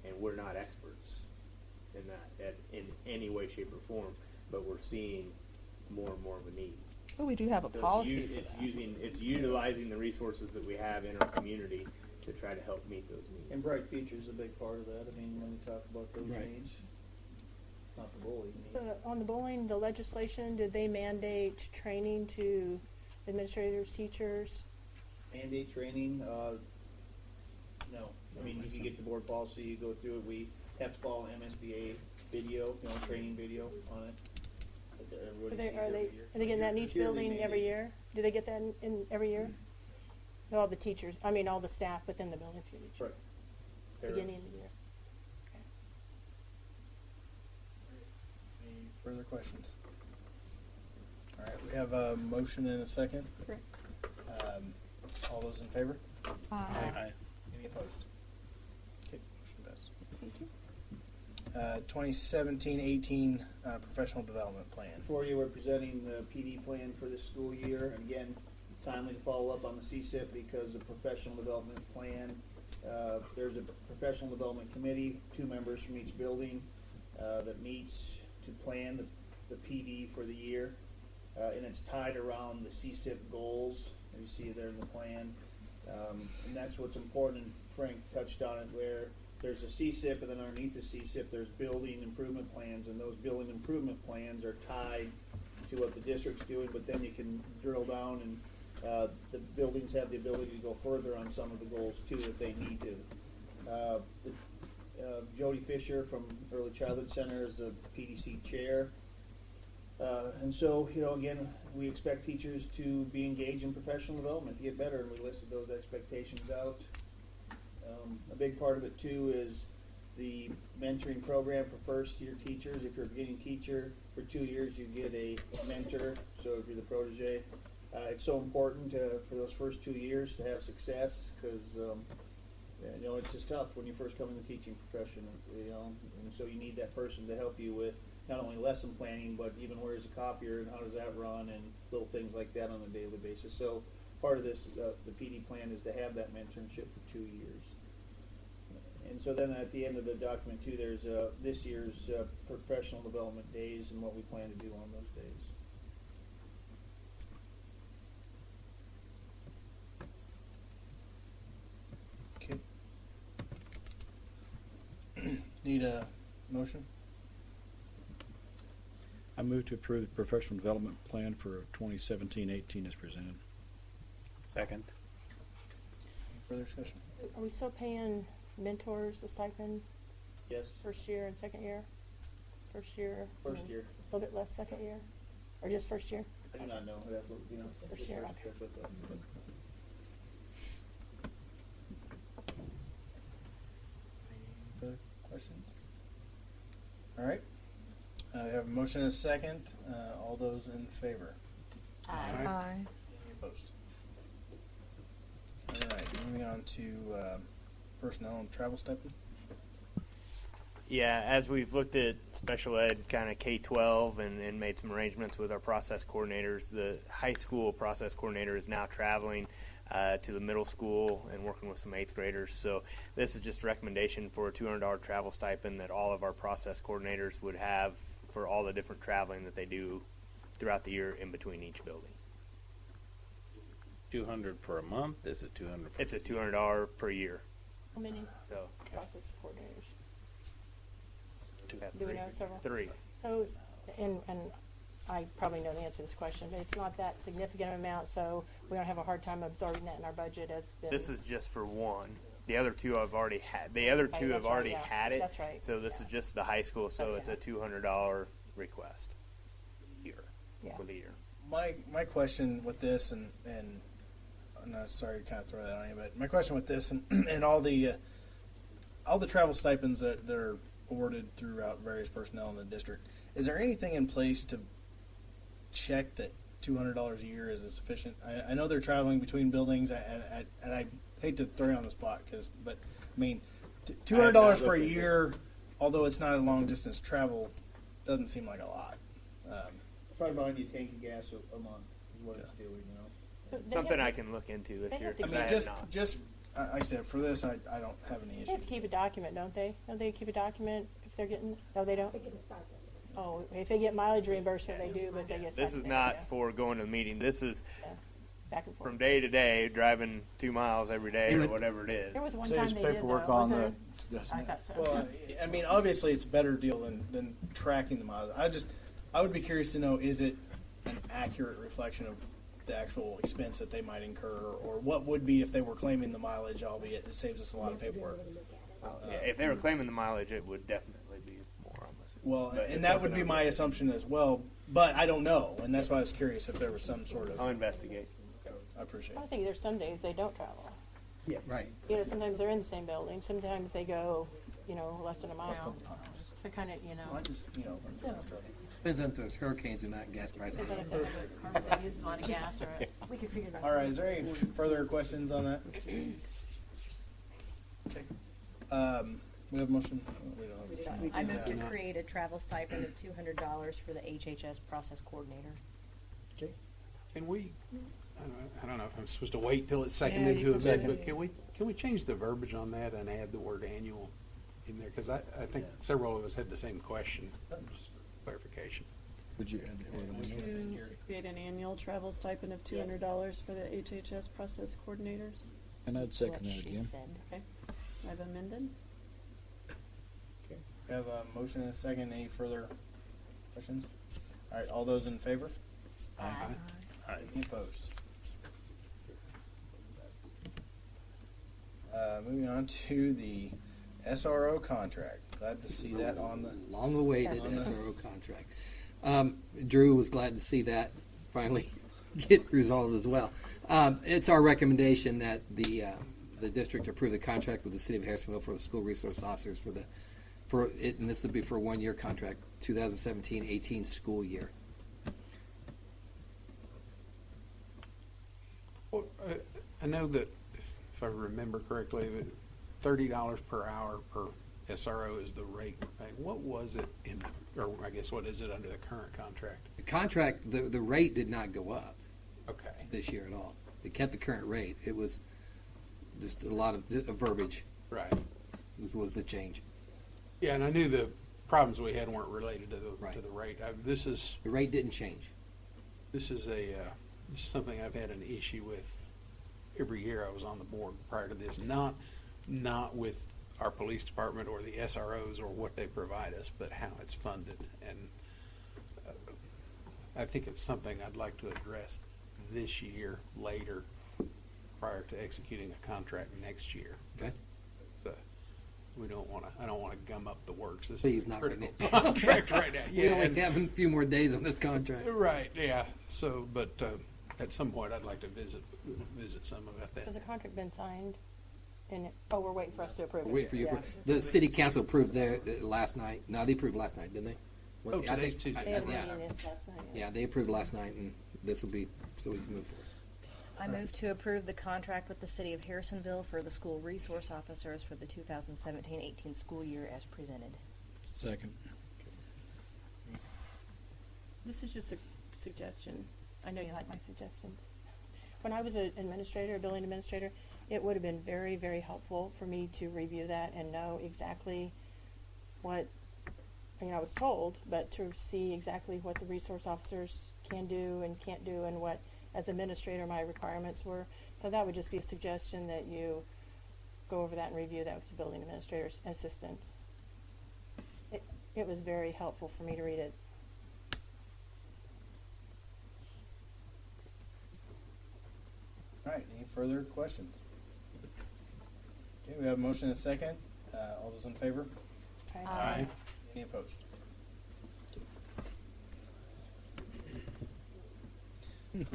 And we're not experts in that in any way, shape, or form, but we're seeing more and more of a need. Well, we do have a So policy for that. it's utilizing the resources that we have in our community to try to help meet those needs. And Bright Future is a big part of that. I mean, when we talk about those Right. needs, not the bullying needs. On the bullying, the legislation, did they mandate training to administrators, teachers? Mandate training, no. I mean, you can get the board policy, you go through it. We have to follow MSBA video, training video on it. That everybody Are they, sees are every they, year. are they getting that in each Yearly building every mandate. year? Do they get that in every year? All the teachers, I mean, all the staff within the buildings get each Right. beginning of the year. Any further questions? All right, we have a motion and a second. Correct. All those in favor? Aye. Any opposed? Okay, motion passes. Thank you. 2017-18 professional development plan. For you, we're presenting the PD plan for this school year. And again, timely to follow up on the CSIP because the professional development plan, there's a professional development committee, 2 members from each building that meets to plan the PD for the year. And it's tied around the CSIP goals. You see there in the plan. And that's what's important, and Frank touched on it, where there's a CSIP, and then underneath the CSIP there's building improvement plans, and those building improvement plans are tied to what the district's doing, but then you can drill down, and the buildings have the ability to go further on some of the goals too if they need to. Jody Fisher from Early Childhood Center is the PDC chair. And so, again, we expect teachers to be engaged in professional development to get better, and we listed those expectations out. A big part of it, too, is the mentoring program for first-year teachers. If you're a beginning teacher, for 2 years you get a mentor, so if you're the protege. It's so important for those first 2 years to have success because, it's just tough when you first come in the teaching profession, and so you need that person to help you with not only lesson planning, but even where's the copier and how does that run and little things like that on a daily basis. So part of this, the PD plan is to have that mentorship for 2 years. And so then at the end of the document too, there's this year's professional development days and what we plan to do on those days. Okay. Need a motion? I move to approve the professional development plan for 2017-18 as presented. Second. Any further discussion? Are we still paying mentors a stipend Yes. first year and second year? First year? First year. A little bit less second year? Or just first year? I do not know. That's what, First year, okay. Any further questions? All right. We have a motion and a second. All those in favor? Aye. Any opposed? All right, moving on to personnel and travel stipend. Yeah, as we've looked at special ed kind of K-12 and made some arrangements with our process coordinators, the high school process coordinator is now traveling to the middle school and working with some 8th graders. So this is just a recommendation for a $200 travel stipend that all of our process coordinators would have for all the different traveling that they do throughout the year in between each building. 200 for a month? Is it 200? It's a $200 per year. How many So process coordinators? we have Do we three. know several? 3. So, and I probably know the answer to this question, but it's not that significant amount, so we don't have a hard time absorbing that in our budget as been. This is just for one. The other two I've already had. The other Okay, two have that's right, already yeah. had it. That's right. So this is just the high school. So Okay. it's a $200 request year Yeah. for the year. My question with this, and I'm not sorry to kind of throw that on you, but my question with this and all the travel stipends that are awarded throughout various personnel in the district, is there anything in place to check that $200 a year is sufficient? I know they're traveling between buildings, and I hate to throw you on the spot, but I mean, $200 for a year although it's not a long distance travel, doesn't seem like a lot. Probably buying you a tank of gas a month is what it's doing, you know. So they Something have I to- can look into they this year. have to I 'cause mean, have just not. like I said, for this, I don't have any They issue. have to keep a document, don't they? Don't they keep a document if they're getting? No, they don't. They get a stipend. Oh, if they get mileage reimbursement, they do, but if they get. This is stipend, not yeah. for going to the meeting. This is Yeah. Back and forth. from day to day, driving 2 miles every day It or would- whatever it is. There was one Saves time they did paperwork though, on wasn't the, it? doesn't I it? thought so. Well, I mean, obviously, it's a better deal than tracking the miles. I would be curious to know, is it an accurate reflection of the actual expense that they might incur, or what would be if they were claiming the mileage, albeit it saves us a lot of paperwork. Yeah, if they were claiming the mileage, it would definitely be more. I'm assuming. Well, But and it's that would something be I'll- my assumption as well, but I don't know, and that's why I was curious if there was some sort I'll of. investigate. I appreciate I it. think there's some days they don't travel. Right. You know, sometimes they're in the same building. Sometimes they go, less than a mile. So kind of, Well, I just, Depends on if there's hurricanes or not, gas prices. Depends on if they have a car that uses a lot of gas or we can figure it out. All right, is there any further questions on that? Okay. We have a motion? We don't have a motion. I move to create a travel stipend of $200 for the HHS process coordinator. Okay. Can we, I don't know if I'm supposed to wait till it's seconded you to can amend, second but can we change the verbiage on that and add the word annual in there? Because I think several of us had the same question. Just clarification. Would you add the word annual? To create an annual travel stipend of $200 for the HHS process coordinators. And I'd second What that she again. said. Okay, I've amended. Okay. We have a motion and a second. Any further questions? All right, all those in favor? Aye. Any opposed? Moving on to the SRO contract. Glad to see that on the. Long-awaited On the- SRO contract. Drew was glad to see that finally get resolved as well. It's our recommendation that the district approve the contract with the city of Harrisonville for the school resource officers and this would be for a 1-year contract, 2017-18 school year. Well, I know that, if I remember correctly, that $30 per hour per SRO is the rate we're paying. What was it or I guess what is it under the current contract? The contract, the rate did not go up Okay. this year at all. It kept the current rate. It was just a lot of verbiage Right. was the change. Yeah, and I knew the problems we had weren't related to the Right. rate. This is The rate didn't change. this is something I've had an issue with every year I was on the board prior to this. Not with our police department or the SROs or what they provide us, but how it's funded. And I think it's something I'd like to address this year later, prior to executing a contract next year. Okay. I don't want to gum up the works. This Please, is a not right critical now. contract right now. We only have a few more days on this contract. Right, yeah. So, but at some point, I'd like to visit some about that. Has the contract been signed? And we're waiting for us to approve it. Wait for you. Yeah. The city council approved their last night. No, they approved last night, didn't they? Oh, today's Tuesday. They had a Yeah. meeting this last night. Yeah, they approved last night, and this will be so we can move forward. I move to approve the contract with the city of Harrisonville for the school resource officers for the 2017-18 school year as presented. Second. This is just a suggestion. I know you like my suggestions. When I was an administrator, a building administrator, it would have been very, very helpful for me to review that and know exactly what, I was told, but to see exactly what the resource officers can do and can't do and what, as administrator, my requirements were. So that would just be a suggestion that you go over that and review that with the building administrator's assistant. It was very helpful for me to read it. All right, any further questions? Okay, we have a motion and a second. All those in favor? Aye. Any opposed?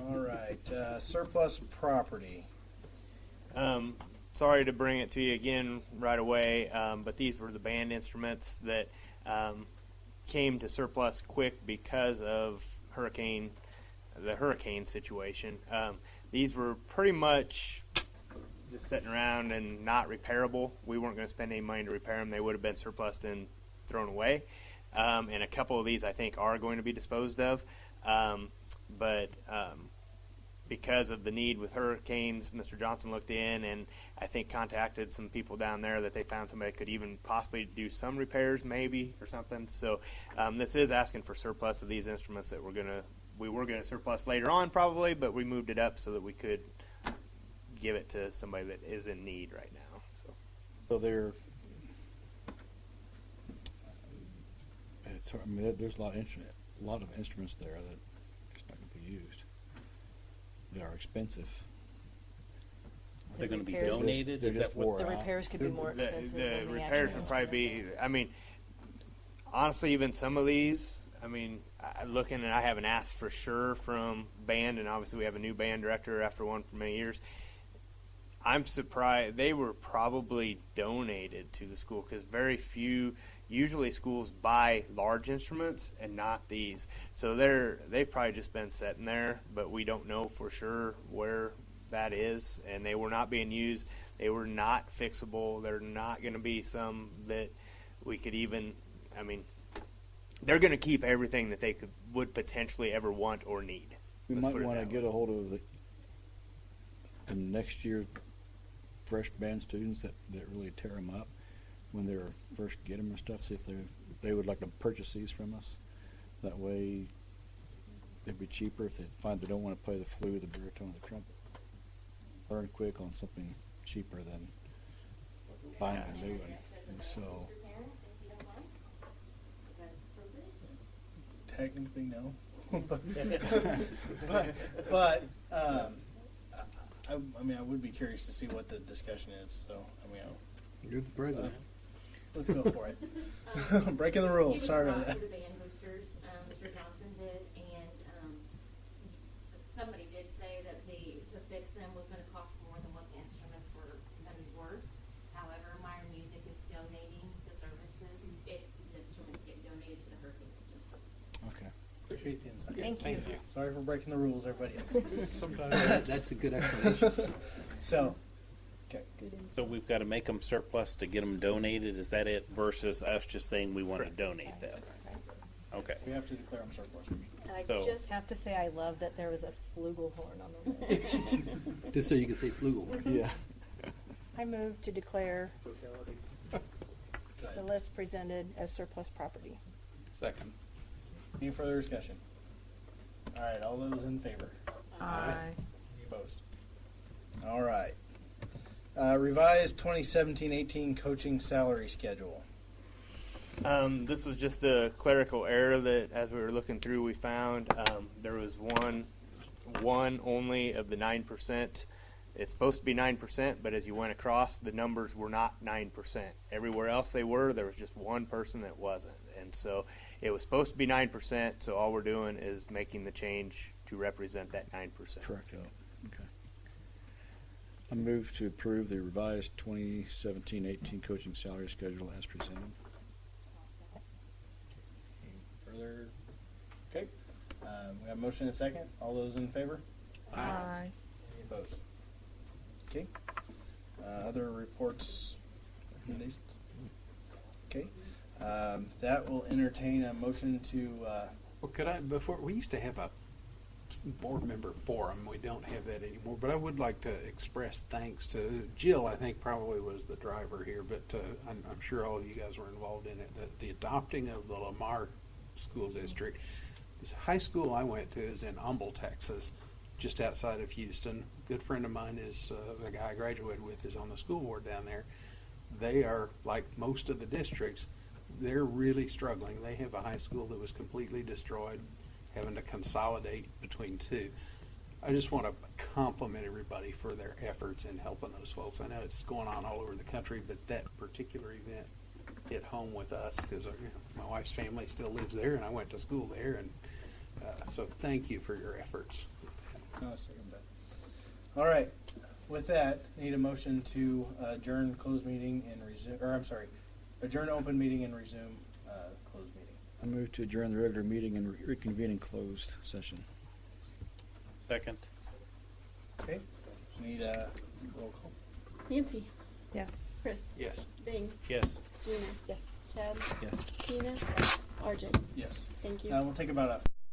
All right, surplus property. Sorry to bring it to you again right away, but these were the band instruments that came to surplus quick because of the hurricane situation. These were pretty much just sitting around and not repairable. We weren't going to spend any money to repair them. They would have been surplus in thrown away. And a couple of these I think are going to be disposed of. But because of the need with hurricanes, Mr. Johnson looked in and I think contacted some people down there that they found somebody that could even possibly do some repairs maybe or something. So this is asking for surplus of these instruments that we were gonna surplus later on probably, but we moved it up so that we could give it to somebody that is in need right now. So they're, I mean, there's a lot of instruments there that it's not going to be used. They are expensive. They're going to be repairs- donated. They're Is just that what wore The out. repairs could be more expensive The than the repairs actual would probably instrument. be, I mean, honestly, even some of these, I mean, looking, and I haven't asked for sure from band, and obviously we have a new band director after one for many years. I'm surprised they were probably donated to the school because very few, usually schools buy large instruments and not these. So they've probably just been sitting there, but we don't know for sure where that is, and they were not being used. They were not fixable. They're not going to be some that we could even, I mean, they're going to keep everything that they would potentially ever want or need. We Let's might put it want to that get way. a hold of the next year's fresh band students that really tear them up when they're first get them and stuff. See if they would like to purchase these from us. That way, it'd be cheaper if they find they don't want to play the flute, the baritone, the trumpet. Learn quick on something cheaper than buying a new one. And so, Technically, no. but I mean, I would be curious to see what the discussion is. So, I mean, You're the president. let's go for it. Breaking the rules. Sorry about that. The band boosters, Mr. Johnson did, and somebody did say that to fix them was going to cost more than what the instruments were going to be worth. However, Meyer Music is donating the services if these instruments get donated to the hurricane victims. Okay. Appreciate the insight. Thank you. Sorry for breaking the rules, everybody else. Sometimes that's a good explanation. So, okay. So we've got to make them surplus to get them donated. Is that it? Versus us just saying we want to donate them. Okay. We have to declare them surplus. And I So- just have to say I love that there was a flugelhorn on the list. Just so you can say flugelhorn. yeah. I move to declare the list presented as surplus property. Second. Any further discussion? All right, all those in favor? Aye. Any opposed? All right. Revised 2017-18 coaching salary schedule. This was just a clerical error that, as we were looking through, we found there was one only of the 9%. It's supposed to be 9%, but as you went across, the numbers were not 9%. Everywhere else they were, there was just one person that wasn't. And so it was supposed to be 9%, so all we're doing is making the change to represent that 9%. Correct. So, Okay. I move to approve the revised 2017-18 coaching salary schedule as presented. Any further? Okay. We have a motion and a second. All those in favor? Aye. Any opposed? Okay. Other reports, recommendations? Okay. That will entertain a motion to, Well, could I, before, we used to have a board member forum. We don't have that anymore, but I would like to express thanks to Jill. I think probably was the driver here, but I'm sure all of you guys were involved in it. The adopting of the Lamar School District. This high school I went to is in Humble, Texas, just outside of Houston. A good friend of mine is the guy I graduated with is on the school board down there. They are like most of the districts. They're really struggling. They have a high school that was completely destroyed, having to consolidate between two. I just want to compliment everybody for their efforts in helping those folks. I know it's going on all over the country, but that particular event hit home with us because my wife's family still lives there, and I went to school there, and so thank you for your efforts. I'll second that. All right. With that, I need a motion to adjourn closed meeting and resume, or I'm sorry, adjourn open meeting and resume closed meeting. I move to adjourn the regular meeting and reconvene in closed session. Second. Okay. Need a roll call. Nancy, Yes. Chris, Yes. Bing, Yes. Gina, Yes. Chad? Yes. Tina? RJ? Yes. Thank you. We'll take about a